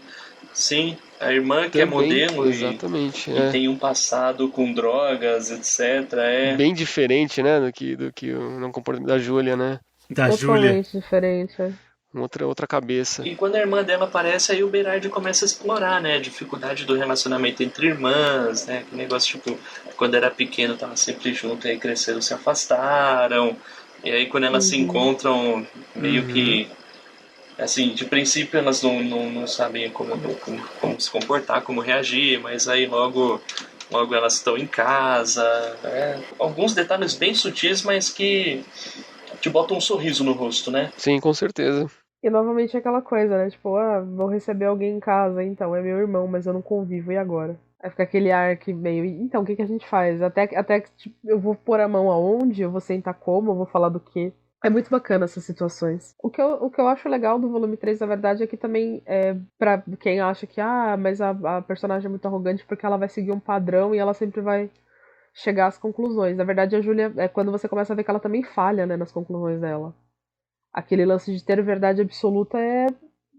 Sim, a irmã que também, é modelo exatamente, e tem um passado com drogas, etc. Bem diferente, né? Do que o não comportamento da Júlia, né? Da Júlia. Totalmente diferente, outra cabeça. E quando a irmã dela aparece, aí o Bernard começa a explorar, né, a dificuldade do relacionamento entre irmãs, né, que negócio tipo, quando era pequeno tava sempre junto, aí cresceram, se afastaram, e aí quando elas se encontram, meio que, assim, de princípio elas não sabem como se comportar, como reagir, mas aí logo elas estão em casa, alguns detalhes bem sutis, mas que te botam um sorriso no rosto, né? Sim, com certeza. E novamente aquela coisa, né? Tipo, vou receber alguém em casa, então, é meu irmão, mas eu não convivo, e agora? Aí fica aquele ar que meio, então, o que a gente faz? Até que tipo, eu vou pôr a mão aonde? Eu vou sentar como? Eu vou falar do quê? É muito bacana essas situações. O que eu acho legal do volume 3, na verdade, é que também, pra quem acha que, mas a personagem é muito arrogante porque ela vai seguir um padrão e ela sempre vai chegar às conclusões. Na verdade, a Júlia, é quando você começa a ver que ela também falha, né, nas conclusões dela. Aquele lance de ter verdade absoluta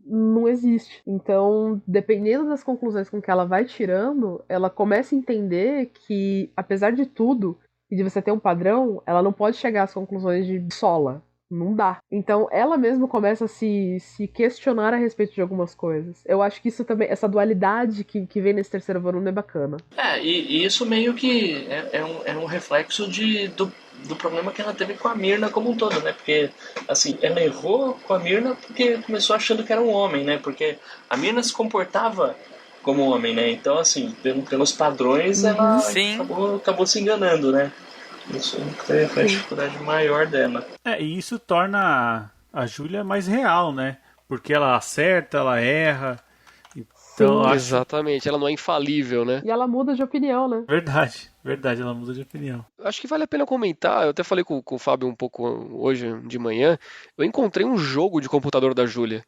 não existe. Então, dependendo das conclusões com que ela vai tirando, ela começa a entender que, apesar de tudo, e de você ter um padrão, ela não pode chegar às conclusões de sola. Não dá. Então, ela mesma começa a se questionar a respeito de algumas coisas. Eu acho que isso também, essa dualidade que vem nesse terceiro volume é bacana. E isso meio que é um reflexo do problema que ela teve com a Myrna como um todo, né? Porque, assim, ela errou com a Myrna porque começou achando que era um homem, né? Porque a Myrna se comportava como homem, né? Então, assim, pelos padrões, ela acabou se enganando, né? Isso foi a dificuldade maior dela. E isso torna a Júlia mais real, né? Porque ela acerta, ela erra. Então, exatamente, ela não é infalível, né? E ela muda de opinião, né? Verdade, ela muda de opinião. Acho que vale a pena comentar, eu até falei com o Fábio um pouco hoje de manhã, eu encontrei um jogo de computador da Júlia.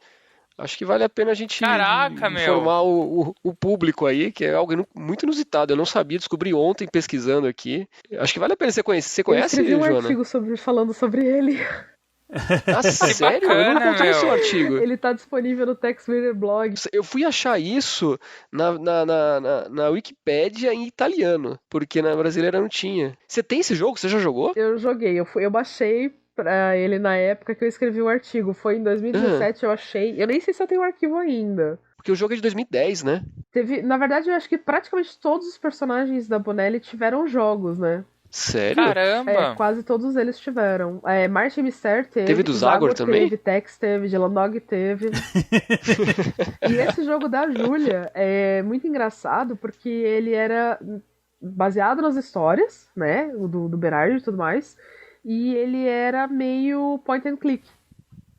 Acho que vale a pena a gente informar o público aí, que é algo muito inusitado. Eu não sabia, descobri ontem pesquisando aqui. Acho que vale a pena você conhecer. Você conhece, Joana? Eu escrevi um Joana? artigo falando sobre ele. Ah, sério? Eu não encontrei o seu artigo. Ele tá disponível no Tex Reader Blog. Eu fui achar isso na Wikipédia em italiano, porque na brasileira não tinha. Você tem esse jogo? Você já jogou? Eu joguei, eu baixei pra ele na época que eu escrevi o artigo. Foi em 2017, eu achei. Eu nem sei se eu tenho o arquivo ainda. Porque o jogo é de 2010, né? Na verdade, eu acho que praticamente todos os personagens da Bonelli tiveram jogos, né? Sério? Caramba! Quase todos eles tiveram. Martin Mister teve. Teve do Zagor também? Teve, Tex teve, Dylan teve. E esse jogo da Júlia é muito engraçado porque ele era baseado nas histórias, né? Do Berardi e tudo mais. E ele era meio point and click.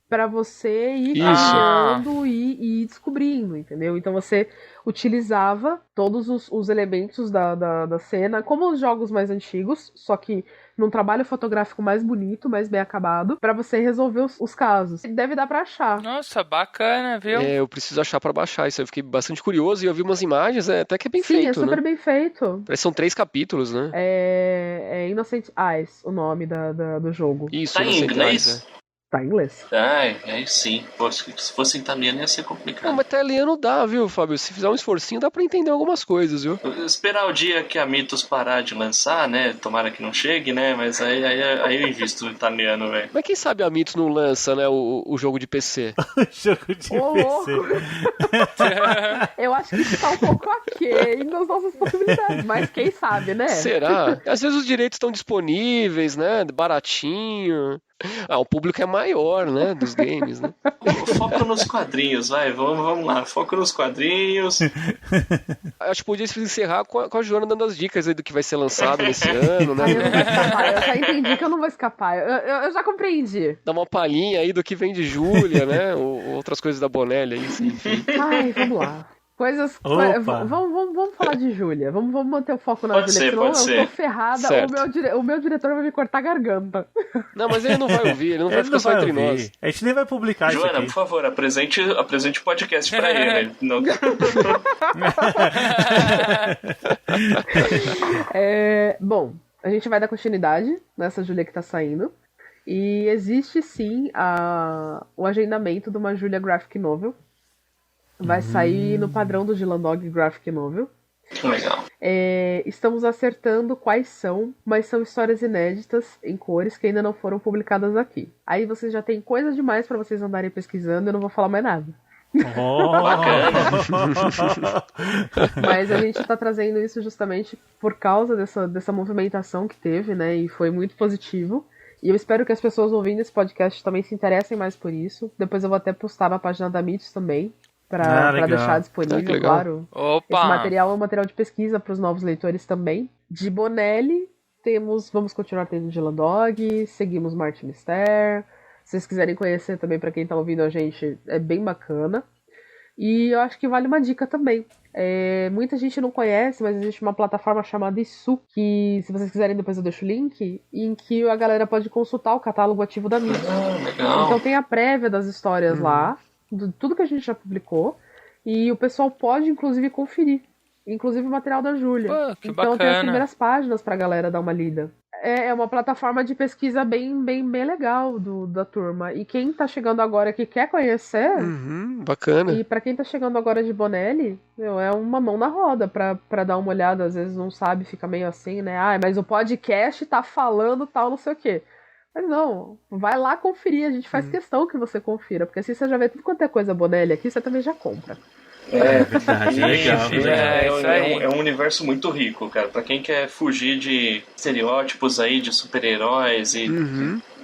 Pra você ir criando e ir descobrindo, entendeu? Então você utilizava todos os elementos da cena, como os jogos mais antigos, só que num trabalho fotográfico mais bonito, mais bem acabado, pra você resolver os casos. Deve dar pra achar. Nossa, bacana, viu? Eu preciso achar pra baixar isso. Eu fiquei bastante curioso e eu vi umas imagens, até que é bem feito, Sim, é super bem feito. Parece que são 3 capítulos, né? É Innocent Eyes, o nome do jogo. Isso, tá em inglês? Eyes. Tá em inglês. Aí sim. Pô, se fosse italiano ia ser complicado. Não, mas italiano dá, viu, Fábio? Se fizer um esforcinho, dá pra entender algumas coisas, viu? Esperar o dia que a Mitos parar de lançar, né? Tomara que não chegue, né? Mas aí eu invisto no italiano, velho. Mas quem sabe a Mitos não lança, né, o jogo de PC? Jogo de PC. Eu acho que isso tá um pouco aquém nas nossas possibilidades, mas quem sabe, né? Será? Às vezes os direitos estão disponíveis, né? Baratinho. O público é maior, né? Dos games, né? Foco nos quadrinhos, vai. Vamos lá. Foco nos quadrinhos. Acho que podia encerrar com a Joana dando as dicas aí do que vai ser lançado nesse ano, né? Eu não vou escapar. Eu já entendi que eu não vou escapar. Eu já compreendi. Dá uma palhinha aí do que vem de Júlia, né? Ou outras coisas da Bonelli aí, enfim. Ai, vamos lá. Vamos falar de Júlia. Vamos manter o foco na Júlia, senão eu tô ferrada. O meu diretor vai me cortar a garganta. Não, mas ele não vai ouvir, ele não vai ficar só entre nós. A gente nem vai publicar Joana, isso aqui. por favor, apresente o podcast pra ele. Não... Bom, a gente vai dar continuidade nessa Júlia que tá saindo. E existe sim o agendamento de uma Júlia Graphic Novel. Vai sair no padrão do Dylan Dog Graphic Novel. Legal. Estamos acertando quais são, mas são histórias inéditas em cores que ainda não foram publicadas aqui. Aí vocês já tem coisa demais pra vocês andarem pesquisando, eu não vou falar mais nada. Bacana. Mas a gente tá trazendo isso justamente por causa dessa movimentação que teve, né? E foi muito positivo. E eu espero que as pessoas ouvindo esse podcast também se interessem mais por isso. Depois eu vou até postar na página da Mitos também. Pra deixar disponível, claro. Opa. Esse material é um material de pesquisa para os novos leitores também. De Bonelli, vamos continuar tendo Dylan Dog, seguimos Martin Mister. Se vocês quiserem conhecer também, para quem tá ouvindo a gente, é bem bacana. E eu acho que vale uma dica também. Muita gente não conhece, mas existe uma plataforma chamada Issu, que, se vocês quiserem, depois eu deixo o link, em que a galera pode consultar o catálogo ativo da Mitos. Então tem a prévia das histórias lá, de tudo que a gente já publicou, e o pessoal pode, inclusive, conferir inclusive o material da Júlia. Que então bacana. tem as primeiras páginas pra galera dar uma lida. É uma plataforma de pesquisa bem legal da turma. E quem tá chegando agora que quer conhecer... Bacana. E pra quem tá chegando agora de Bonelli, é uma mão na roda pra dar uma olhada. Às vezes não sabe, fica meio assim, né? Mas o podcast tá falando tal, não sei o quê. Mas não, vai lá conferir. A gente faz questão que você confira. Porque assim você já vê tudo quanto é coisa Bonelli aqui, você também já compra. É verdade, legal. É um universo muito rico, cara. Pra quem quer fugir de estereótipos aí de super-heróis e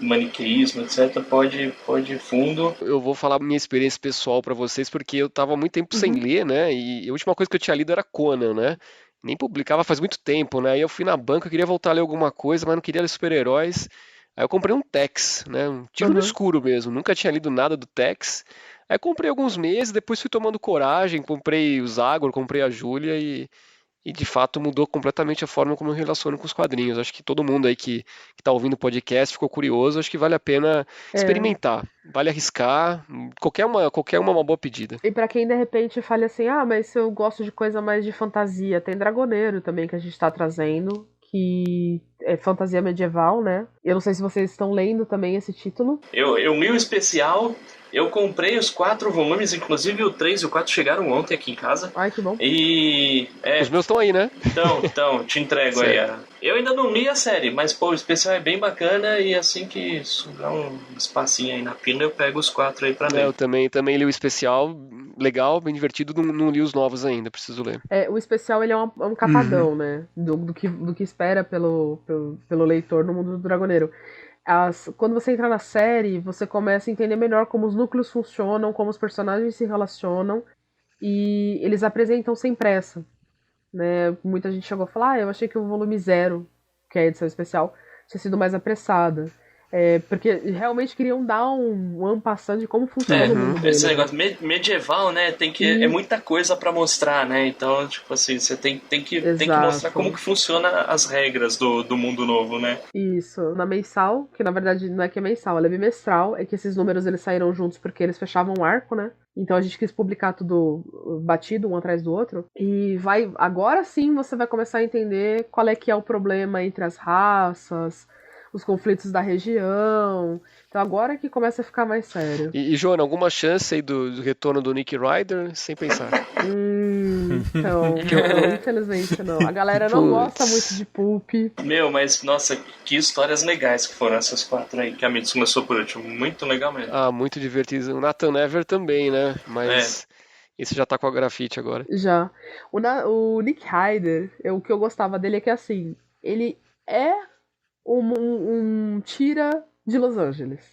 maniqueísmo, etc., pode ir fundo. Eu vou falar minha experiência pessoal pra vocês, porque eu tava há muito tempo sem ler, né? E a última coisa que eu tinha lido era Conan, né? Nem publicava faz muito tempo, né? Aí eu fui na banca, eu queria voltar a ler alguma coisa, mas não queria ler super-heróis. Aí eu comprei um Tex, né? Um tiro no escuro mesmo. Nunca tinha lido nada do Tex. Aí comprei alguns meses, depois fui tomando coragem, comprei o Zagor, comprei a Júlia e de fato mudou completamente a forma como eu relaciono com os quadrinhos. Acho que todo mundo aí que tá ouvindo o podcast ficou curioso, acho que vale a pena experimentar, vale arriscar, qualquer uma é uma boa pedida. E pra quem de repente fale assim, mas eu gosto de coisa mais de fantasia, tem Dragoneiro também que a gente tá trazendo, que é fantasia medieval, né? Eu não sei se vocês estão lendo também esse título. Eu li o especial. Eu comprei os 4 volumes, inclusive o 3 e o 4 chegaram ontem aqui em casa. Ai, que bom. E... Os meus estão aí, né? Então, te entrego aí. Eu ainda não li a série, mas o especial é bem bacana e assim que sobrar um espacinho aí na pila, eu pego os 4 aí pra ler. Eu também li o especial, legal, bem divertido, não li os novos ainda, preciso ler. O especial ele é um catadão, né? Do que espera pelo leitor no mundo do Dragoneiro. Quando você entra na série, você começa a entender melhor como os núcleos funcionam, como os personagens se relacionam, e eles apresentam sem pressa, né? Muita gente chegou a falar, eu achei que o volume 0, que é a edição especial, tinha sido mais apressada. Porque realmente queriam dar um ampassando de como funciona o mundo dele. Esse negócio medieval, né? É muita coisa pra mostrar, né? Então, tipo assim, você tem que mostrar como que funciona as regras do mundo novo, né? Isso. Na mensal, que na verdade não é que é mensal, ela é bimestral, é que esses números eles saíram juntos porque eles fechavam um arco, né? Então a gente quis publicar tudo batido, um atrás do outro. E agora sim você vai começar a entender qual é que é o problema entre as raças, os conflitos da região. Então agora que começa a ficar mais sério. E Joana, alguma chance aí do retorno do Nick Ryder? Sem pensar. Não, infelizmente não. A galera não gosta muito de Pulp. Mas nossa, que histórias legais que foram essas 4 aí, que a Mitsu começou por último. Muito legal mesmo. Muito divertido. O Nathan Never também, né? Mas esse já tá com a grafite agora. Já. O Nick Ryder, o que eu gostava dele é que assim, ele é um tira de Los Angeles.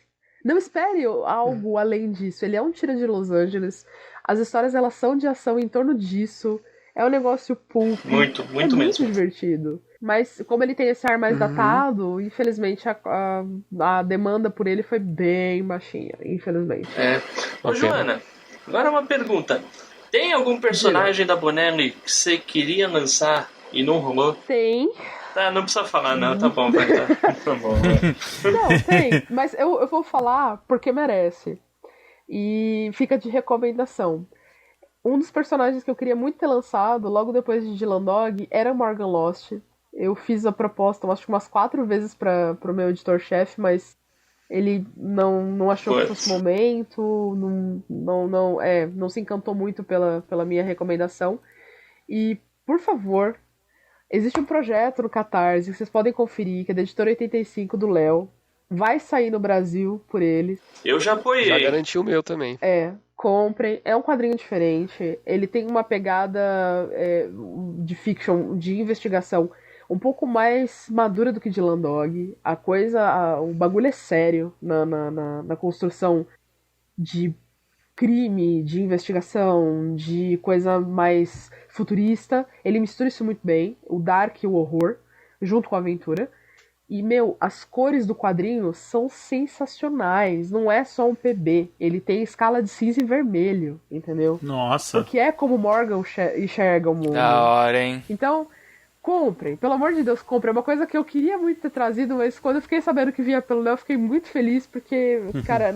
Não espere algo além disso. Ele é um tira de Los Angeles. As histórias elas são de ação em torno disso. É um negócio pulp. Muito mesmo. Muito divertido. Mas como ele tem esse ar mais datado, infelizmente a demanda por ele foi bem baixinha. Infelizmente. Ô, Joana, agora uma pergunta. Tem algum personagem da Bonelli que você queria lançar e não rolou? Tem. Tá, não precisa falar não, tá bom, vai tá bom. Não, tem, mas eu vou falar porque merece. E fica de recomendação. Um dos personagens que eu queria muito ter lançado, logo depois de Dylan Dog, era Morgan Lost. Eu fiz a proposta, acho que umas 4 vezes pro meu editor-chefe, mas ele não achou que fosse o momento, não se encantou muito pela minha recomendação. E, por favor, existe um projeto no Catarse que vocês podem conferir, que é da Editora 85 do Léo. Vai sair no Brasil por eles. Eu já apoiei. Já garanti o meu também. Comprem. É um quadrinho diferente. Ele tem uma pegada de fiction, de investigação, um pouco mais madura do que de Landog. O bagulho é sério na construção de crime, de investigação, de coisa mais futurista. Ele mistura isso muito bem, o dark e o horror, junto com a aventura. E, as cores do quadrinho são sensacionais. Não é só um PB. Ele tem escala de cinza e vermelho, entendeu? Nossa! Porque é como Morgan enxerga o mundo. Da hora, hein? Então, comprem. Pelo amor de Deus, comprem. É uma coisa que eu queria muito ter trazido, mas quando eu fiquei sabendo que vinha pelo Léo, eu fiquei muito feliz, porque, cara,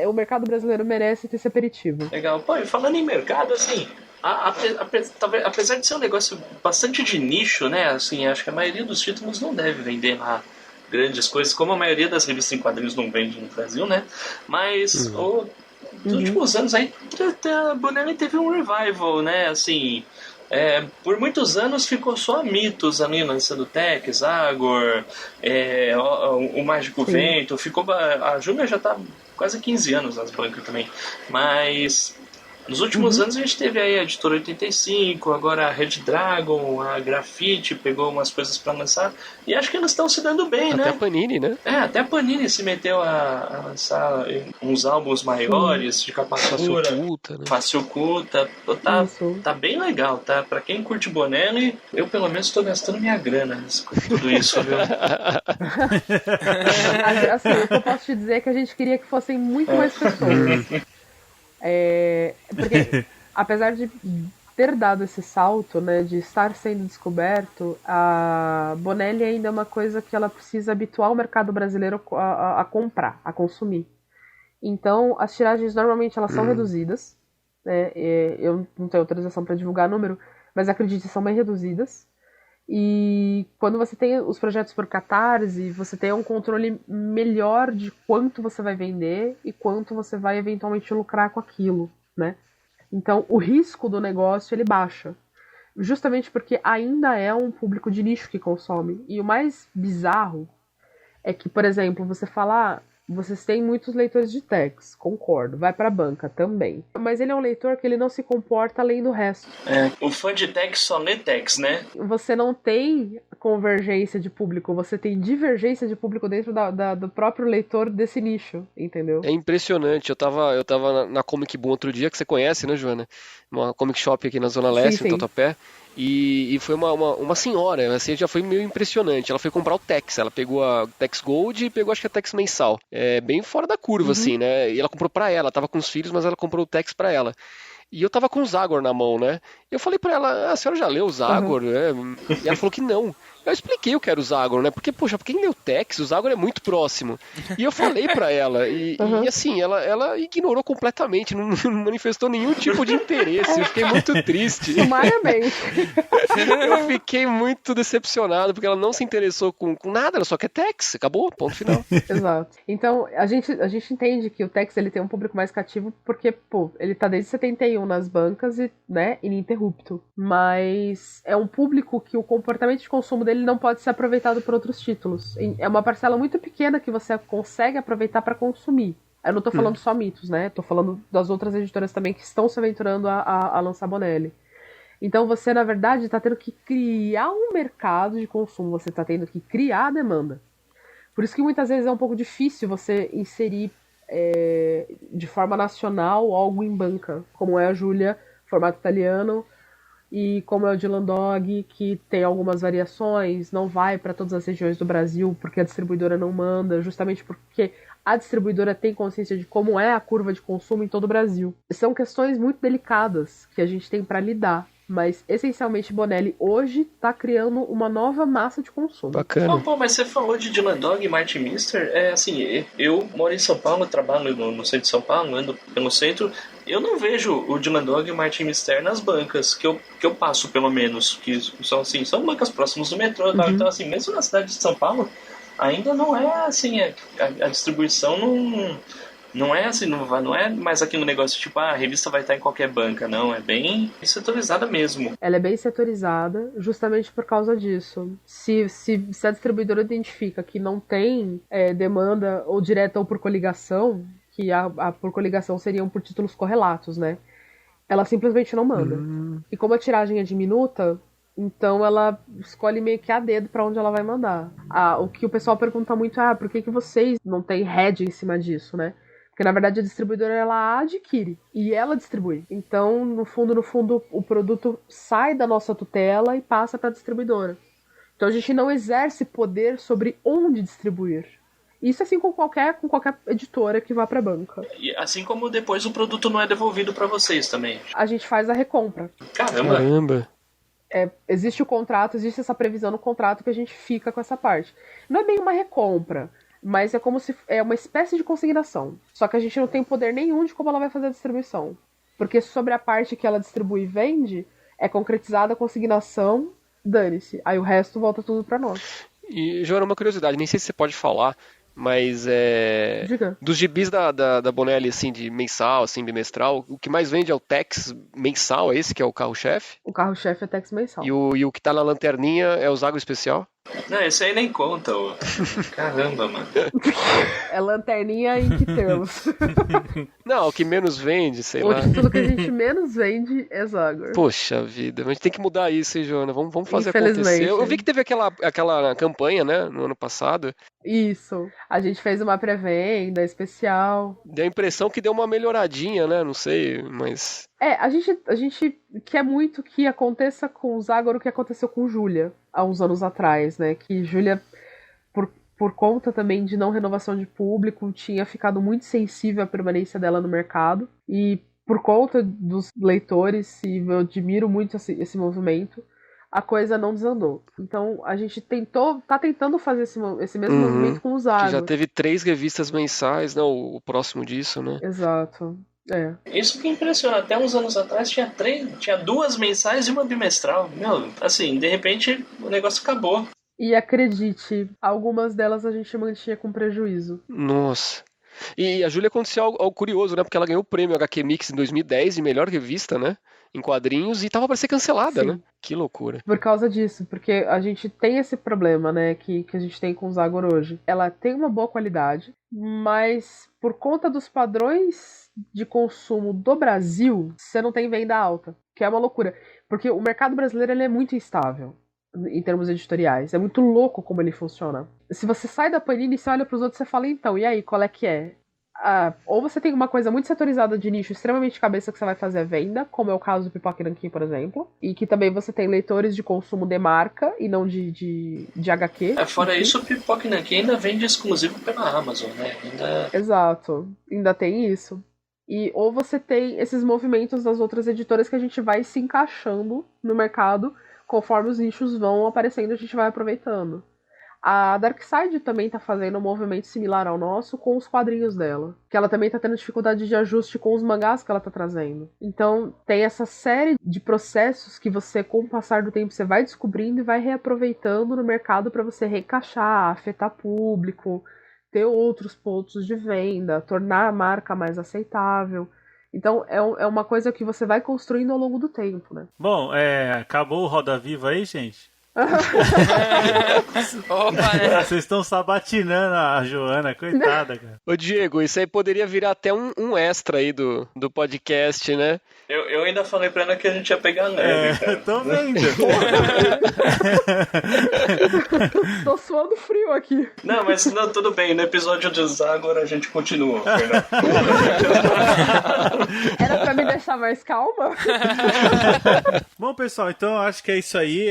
o mercado brasileiro merece ter esse aperitivo. Legal. Pô, e falando em mercado, assim, Apesar de ser um negócio bastante de nicho, né? Assim, acho que a maioria dos títulos não deve vender lá grandes coisas, como a maioria das revistas em quadrinhos não vende no Brasil, né? Mas nos últimos anos aí a Bonelli teve um revival, né? Assim, por muitos anos ficou só mitos ali lançando Tex, Agor, o Mágico Vento, a Júlia já tá quase 15 anos nas bancas também, mas nos últimos anos a gente teve aí a Editora 85, agora a Red Dragon, a Grafite pegou umas coisas pra lançar e acho que elas estão se dando bem, né? Até a Panini, né? Até a Panini se meteu a lançar uns álbuns maiores de capa dura, face oculta, né? Tá bem legal, tá? Pra quem curte Bonelli, eu pelo menos tô gastando minha grana com tudo isso, viu? Assim, o que eu posso te dizer é que a gente queria que fossem muito mais pessoas. Porque apesar de ter dado esse salto, né, de estar sendo descoberto, a Bonelli ainda é uma coisa que ela precisa habituar o mercado brasileiro a comprar, a consumir. Então, as tiragens normalmente elas são reduzidas, né, eu não tenho autorização para divulgar número, mas acredite, são bem reduzidas. E quando você tem os projetos por Catarse, você tem um controle melhor de quanto você vai vender e quanto você vai eventualmente lucrar com aquilo, né? Então, o risco do negócio, ele baixa. Justamente porque ainda é um público de nicho que consome. E o mais bizarro é que, por exemplo, você fala... vocês têm muitos leitores de Tex, concordo, vai pra banca também. Mas ele é um leitor que ele não se comporta além do resto. O fã de Tex só lê Tex, né? Você não tem convergência de público, você tem divergência de público dentro do próprio leitor desse nicho, entendeu? É impressionante, eu tava na Comic Boom outro dia, que você conhece, né, Joana? Uma comic shop aqui na Zona Leste, em Tatuapé. E foi uma senhora, assim, já foi meio impressionante. Ela foi comprar o Tex, ela pegou a Tex Gold e pegou, acho que a Tex mensal. Bem fora da curva, assim, né? E ela comprou pra ela tava com os filhos, mas ela comprou o Tex pra ela. E eu tava com o Zagor na mão, né? Eu falei pra ela, a senhora já leu o Zagor? E ela falou que não. Eu expliquei o que era o Zagor, né? Porque, poxa, pra quem leu Tex, o Zagor é muito próximo. E eu falei pra ela, e assim, ela ignorou completamente, não manifestou nenhum tipo de interesse. Eu fiquei muito triste. Sumariamente. Eu fiquei muito decepcionado, porque ela não se interessou com nada, ela só quer Tex, acabou, ponto final. Exato. Então, a gente entende que o Tex ele tem um público mais cativo, porque, pô, ele tá desde 71 nas bancas e, né, ininterrupto. Mas é um público que o comportamento de consumo dele não pode ser aproveitado por outros títulos. É uma parcela muito pequena que você consegue aproveitar para consumir. Eu não tô falando só mitos, né? Tô falando das outras editoras também que estão se aventurando a lançar Bonelli. Então você, na verdade, tá tendo que criar um mercado de consumo, você tá tendo que criar a demanda. Por isso que muitas vezes é um pouco difícil você inserir de forma nacional algo em banca, como é a Júlia, formato italiano, e como é o Dylan Dog, que tem algumas variações, não vai para todas as regiões do Brasil, porque a distribuidora não manda, justamente porque a distribuidora tem consciência de como é a curva de consumo em todo o Brasil. São questões muito delicadas que a gente tem para lidar, mas essencialmente Bonelli hoje está criando uma nova massa de consumo. Bacana. Pô, mas você falou de Dylan Dog e Martin Mister, assim, eu moro em São Paulo, trabalho no centro de São Paulo, ando pelo centro, eu não vejo o Dylan Dog e o Martin Mister nas bancas, que eu passo pelo menos, que são assim, são bancas próximas do metrô, então assim, mesmo na cidade de São Paulo, ainda não é assim, a distribuição não é assim, não é mais aquele negócio tipo, a revista vai estar em qualquer banca, não, é bem setorizada mesmo. Ela é bem setorizada justamente por causa disso. Se a distribuidora identifica que não tem demanda ou direta ou por coligação, que a por coligação seriam por títulos correlatos, né? Ela simplesmente não manda. E como a tiragem é diminuta, então ela escolhe meio que a dedo pra onde ela vai mandar. O que o pessoal pergunta muito é, por que vocês não têm head em cima disso, né? Porque, na verdade, a distribuidora, ela adquire e ela distribui. Então, no fundo, o produto sai da nossa tutela e passa para a distribuidora. Então, a gente não exerce poder sobre onde distribuir. Isso assim com qualquer editora que vá para a banca. E assim como depois o produto não é devolvido para vocês também. A gente faz a recompra. Caramba! Existe o contrato, existe essa previsão no contrato que a gente fica com essa parte. Não é bem uma recompra, mas é como se é uma espécie de consignação. Só que a gente não tem poder nenhum de como ela vai fazer a distribuição. Porque sobre a parte que ela distribui e vende, é concretizada a consignação, dane-se. Aí o resto volta tudo pra nós. E, Joana, uma curiosidade, nem sei se você pode falar, mas Diga. dos gibis da Bonelli, assim, de mensal, assim, bimestral, o que mais vende é o Tex mensal, é esse que é o carro-chefe? O carro-chefe é Tex mensal. E o que tá na lanterninha é o Zago especial? Não, esse aí nem conta, ô. Caramba, mano. É lanterninha em que termos? Não, o que menos vende, sei lá. Hoje tudo que a gente menos vende é Zagor. Poxa vida, a gente tem que mudar isso, hein, Joana? Vamos fazer acontecer. Eu vi que teve aquela campanha, né, no ano passado. Isso. A gente fez uma pré-venda especial. Deu a impressão que deu uma melhoradinha, né? Não sei, mas... A gente quer muito que aconteça com o Zagor o que aconteceu com Júlia há uns anos atrás, né? Que Júlia, por conta também de não renovação de público, tinha ficado muito sensível à permanência dela no mercado. E por conta dos leitores, e eu admiro muito esse movimento, a coisa não desandou. Então a gente tá tentando fazer esse mesmo movimento com o Zagor. Que já teve 3 revistas mensais, né? O próximo disso, né? Exato. Isso que impressiona. Até uns anos atrás tinha 2 mensais e uma bimestral. Meu, assim, de repente o negócio acabou. E acredite, algumas delas a gente mantinha com prejuízo. Nossa. E a Júlia aconteceu algo curioso, né? Porque ela ganhou o prêmio HQ Mix em 2010 de melhor revista, né? Em quadrinhos, e tava pra ser cancelada, né? Que loucura. Por causa disso, porque a gente tem esse problema, né, que a gente tem com o Zagor hoje. Ela tem uma boa qualidade, mas por conta dos padrões de consumo do Brasil, você não tem venda alta, que é uma loucura. Porque o mercado brasileiro ele é muito instável em termos editoriais. É muito louco como ele funciona. Se você sai da Panini e você olha pros outros, você fala, então, e aí, qual é que é? Ou você tem uma coisa muito setorizada de nicho, extremamente cabeça que você vai fazer a venda, como é o caso do Pipoca e Nanquim, por exemplo, e que também você tem leitores de consumo de marca e não de HQ. Fora isso, o Pipoca e Nanquim ainda vende exclusivo pela Amazon, né? Exato, ainda tem isso. Ou você tem esses movimentos das outras editoras que a gente vai se encaixando no mercado, conforme os nichos vão aparecendo, a gente vai aproveitando. A Darkside também tá fazendo um movimento similar ao nosso com os quadrinhos dela. Que ela também tá tendo dificuldade de ajuste com os mangás que ela tá trazendo. Então tem essa série de processos que você, com o passar do tempo, você vai descobrindo e vai reaproveitando no mercado para você reencaixar, afetar público, ter outros pontos de venda, tornar a marca mais aceitável. Então é uma coisa que você vai construindo ao longo do tempo, né? Bom, acabou o Roda Viva aí, gente? Opa, né? Vocês estão sabatinando a Joana, coitada, cara. Ô Diego, isso aí poderia virar até um extra aí do podcast, né? Eu ainda falei pra ela que a gente ia pegar neve, cara. Tô vendo. Tô suando frio aqui. Não, mas não, tudo bem. No episódio de Zagor a gente continua, Fernando. Era pra me deixar mais calma? Bom, pessoal, então acho que é isso aí.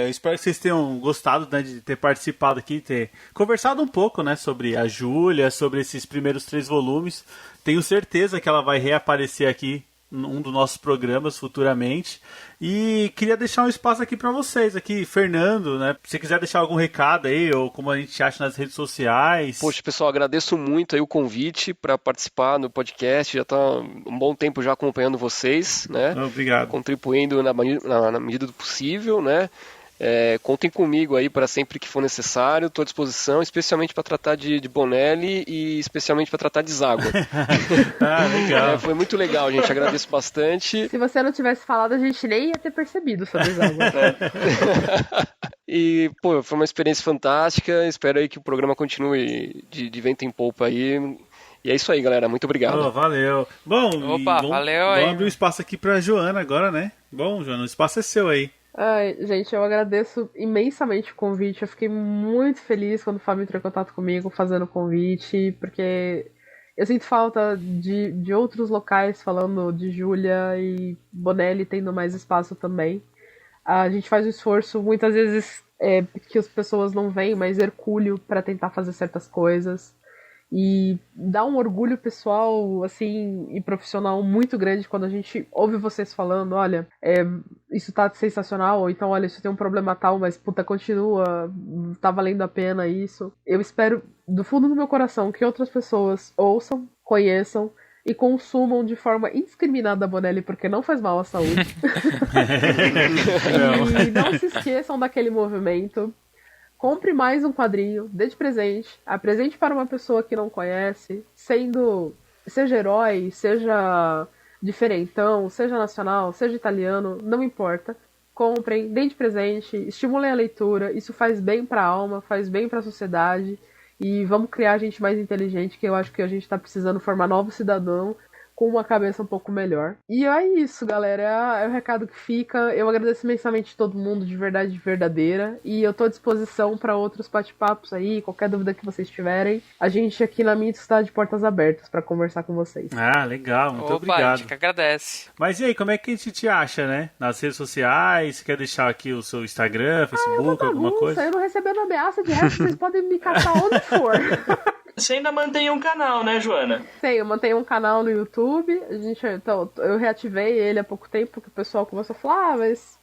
Eu espero que vocês tenham gostado, né, de ter participado aqui, ter conversado um pouco, né, sobre a Júlia, sobre esses primeiros 3 volumes. Tenho certeza que ela vai reaparecer aqui num dos nossos programas futuramente. E queria deixar um espaço aqui para vocês, aqui, Fernando, né? Se quiser deixar algum recado aí, ou como a gente acha nas redes sociais. Poxa, pessoal, agradeço muito aí o convite para participar no podcast. Já tá um bom tempo já acompanhando vocês, né? Obrigado. Contribuindo na medida do possível, né? Contem comigo aí para sempre que for necessário, estou à disposição, especialmente para tratar de Bonelli e especialmente para tratar de Zagor. Legal. Foi muito legal, gente, agradeço bastante. Se você não tivesse falado, a gente nem ia ter percebido sobre Zagor. E, pô, foi uma experiência fantástica, espero aí que o programa continue de vento em polpa aí. E é isso aí, galera, muito obrigado. Valeu. Bom, valeu aí. Vamos abrir um espaço aqui para Joana agora, né? Bom, Joana, o espaço é seu aí. Ai, gente, eu agradeço imensamente o convite. Eu fiquei muito feliz quando o Fábio entrou em contato comigo fazendo o convite, porque eu sinto falta de outros locais falando de Júlia e Bonelli tendo mais espaço também. A gente faz um esforço, muitas vezes, que as pessoas não veem, mas hercúleo para tentar fazer certas coisas. E dá um orgulho pessoal, assim, e profissional muito grande quando a gente ouve vocês falando, olha, isso tá sensacional, ou então, olha, isso tem um problema tal, mas puta, continua, tá valendo a pena isso. Eu espero, do fundo do meu coração, que outras pessoas ouçam, conheçam e consumam de forma indiscriminada a Bonelli, porque não faz mal à saúde. E não se esqueçam daquele movimento. Compre mais um quadrinho, dê de presente, apresente para uma pessoa que não conhece, seja herói, seja diferentão, seja nacional, seja italiano, não importa. Comprem, deem de presente, estimulem a leitura, isso faz bem para a alma, faz bem para a sociedade, e vamos criar gente mais inteligente, que eu acho que a gente está precisando formar novos cidadãos com uma cabeça um pouco melhor. E é isso, galera, é o recado que fica. Eu agradeço imensamente todo mundo, de verdade verdadeira, e eu tô à disposição para outros bate-papos aí, qualquer dúvida que vocês tiverem. A gente aqui na Mitos está de portas abertas para conversar com vocês. Ah, legal, muito obrigado. A gente que agradece. Mas e aí, como é que a gente te acha, né? Nas redes sociais, você quer deixar aqui o seu Instagram, Facebook, alguma coisa? Eu não recebendo ameaça, de resto vocês podem me caçar onde for. Você ainda mantém um canal, né, Joana? Sim, eu mantenho um canal no YouTube. Então, eu reativei ele há pouco tempo, porque o pessoal começou a falar, mas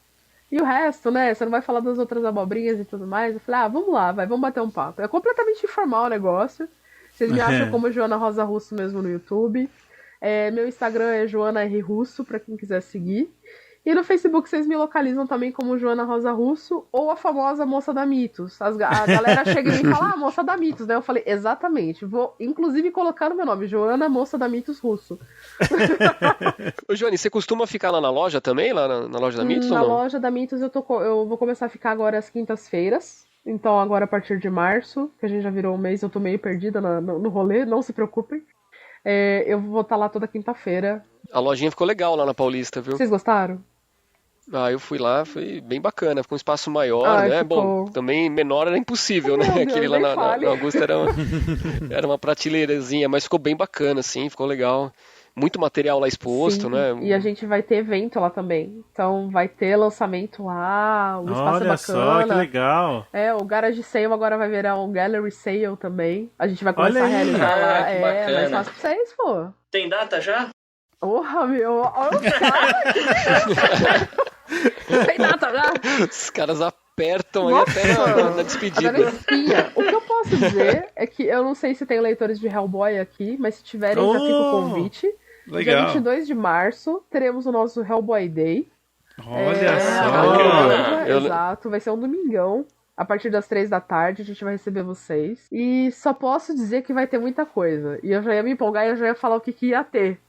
e o resto, né? Você não vai falar das outras abobrinhas e tudo mais? Eu falei, vamos lá, vamos bater um papo. É completamente informal o negócio. Vocês me acham como Joana Rosa Russo mesmo no YouTube. Meu Instagram é Joana R. Russo, pra quem quiser seguir. E no Facebook vocês me localizam também como Joana Rosa Russo ou a famosa Moça da Mitos. A galera chega e me fala, Moça da Mitos, né? Eu falei, exatamente. Vou, inclusive, colocar no meu nome, Joana Moça da Mitos Russo. Ô, Joane, você costuma ficar lá na loja também? Lá na loja da Mitos ou não? Na loja da Mitos eu vou começar a ficar agora às quintas-feiras. Então agora a partir de março, que a gente já virou um mês, eu tô meio perdida no rolê, não se preocupem. Eu vou estar lá toda quinta-feira. A lojinha ficou legal lá na Paulista, viu? Vocês gostaram? Eu fui lá, foi bem bacana, ficou um espaço maior, né? Ficou... Bom, também menor era impossível, né? Deus, aquele lá na Augusta era uma prateleirazinha, mas ficou bem bacana, assim, ficou legal. Muito material lá exposto, né? E a gente vai ter evento lá também. Então vai ter lançamento lá, o espaço é bacana. Olha só, que legal. O Garage Sale agora vai virar um Gallery Sale também. A gente vai começar a realizar lá. Mais fácil pra vocês, pô. Tem data já? Porra, meu. Olha os caras. Tem data já. Os caras apertam aí até na despedida. O que eu posso dizer é que eu não sei se tem leitores de Hellboy aqui, mas se tiverem, já fica o convite. Legal. Dia 22 de março, teremos o nosso Hellboy Day. Olha só! Exato, vai ser um domingão. A partir das 3 da tarde, a gente vai receber vocês. E só posso dizer que vai ter muita coisa. E eu já ia me empolgar e eu já ia falar o que ia ter.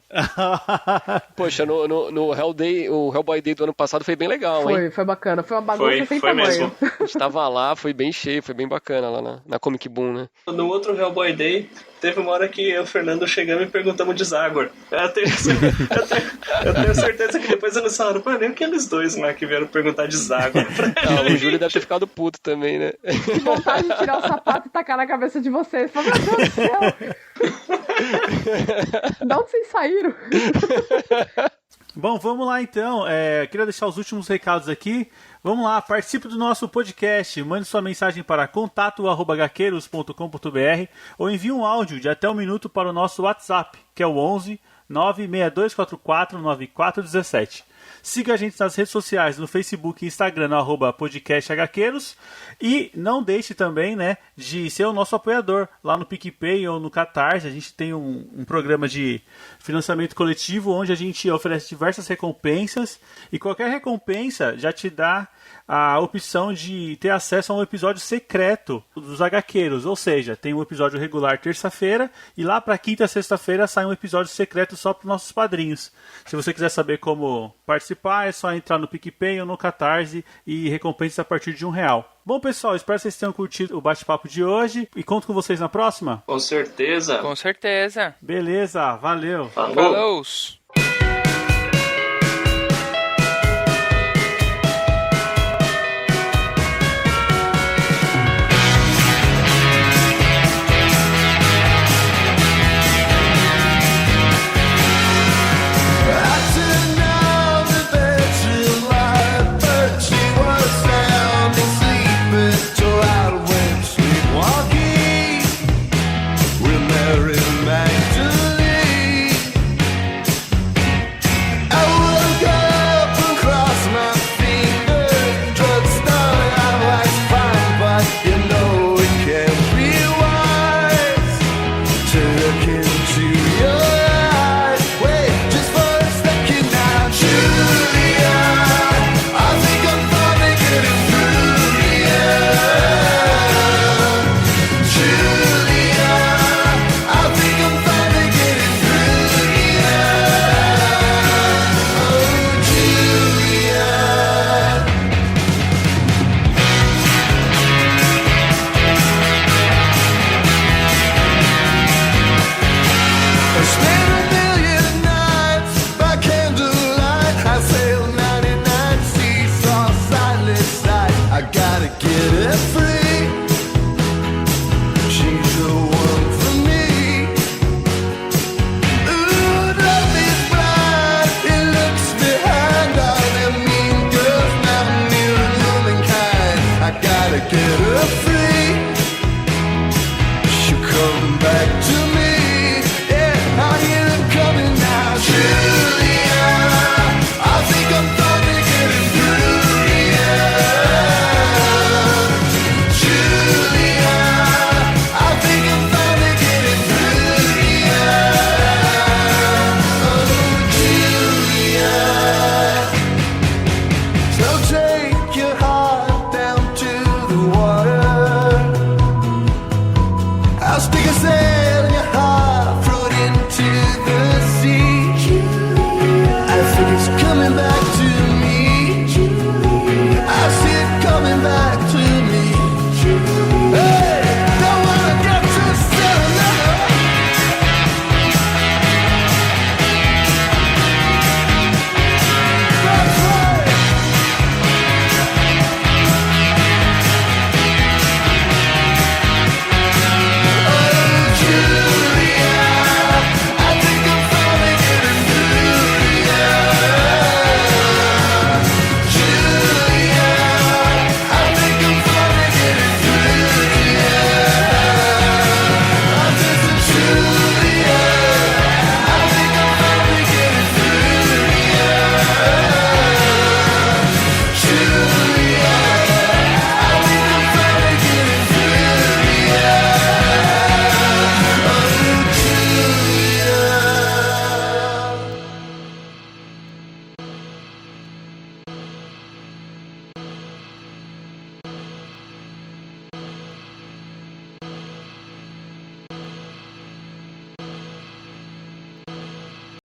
Poxa, no Hellboy Day do ano passado foi bem legal, hein? Foi bacana, foi uma bagunça sem tamanho. Mesmo. A gente tava lá, foi bem cheio, foi bem bacana lá na Comic Boom, né? No outro Hellboy Day, teve uma hora que eu e o Fernando chegamos e perguntamos de Zagor. Eu tenho certeza que depois eles falaram, pô, nem aqueles dois lá que vieram perguntar de Zagor. O Júlio deve ter ficado puto também, né? Que vontade de tirar o sapato e tacar na cabeça de vocês. Meu Deus do céu! De onde vocês saíram? Bom, vamos lá então. Queria deixar os últimos recados aqui. Vamos lá, participe do nosso podcast. Mande sua mensagem para contato@gaqueiros.com.br ou envie um áudio de até 1 minuto para o nosso WhatsApp, que é o 11 96244 9417. Siga a gente nas redes sociais, no Facebook e Instagram, no @podcasthqueiros. E não deixe também, né, de ser o nosso apoiador lá no PicPay ou no Catarse. A gente tem um programa de financiamento coletivo onde a gente oferece diversas recompensas. E qualquer recompensa já te dá a opção de ter acesso a um episódio secreto dos HQueiros. Ou seja, tem um episódio regular terça-feira e lá para quinta e sexta-feira sai um episódio secreto só para os nossos padrinhos. Se você quiser saber como participar, é só entrar no PicPay ou no Catarse e recompensas a partir de R$1. Bom, pessoal, espero que vocês tenham curtido o bate-papo de hoje e conto com vocês na próxima. Com certeza. Com certeza. Beleza, valeu. Falou. Falou.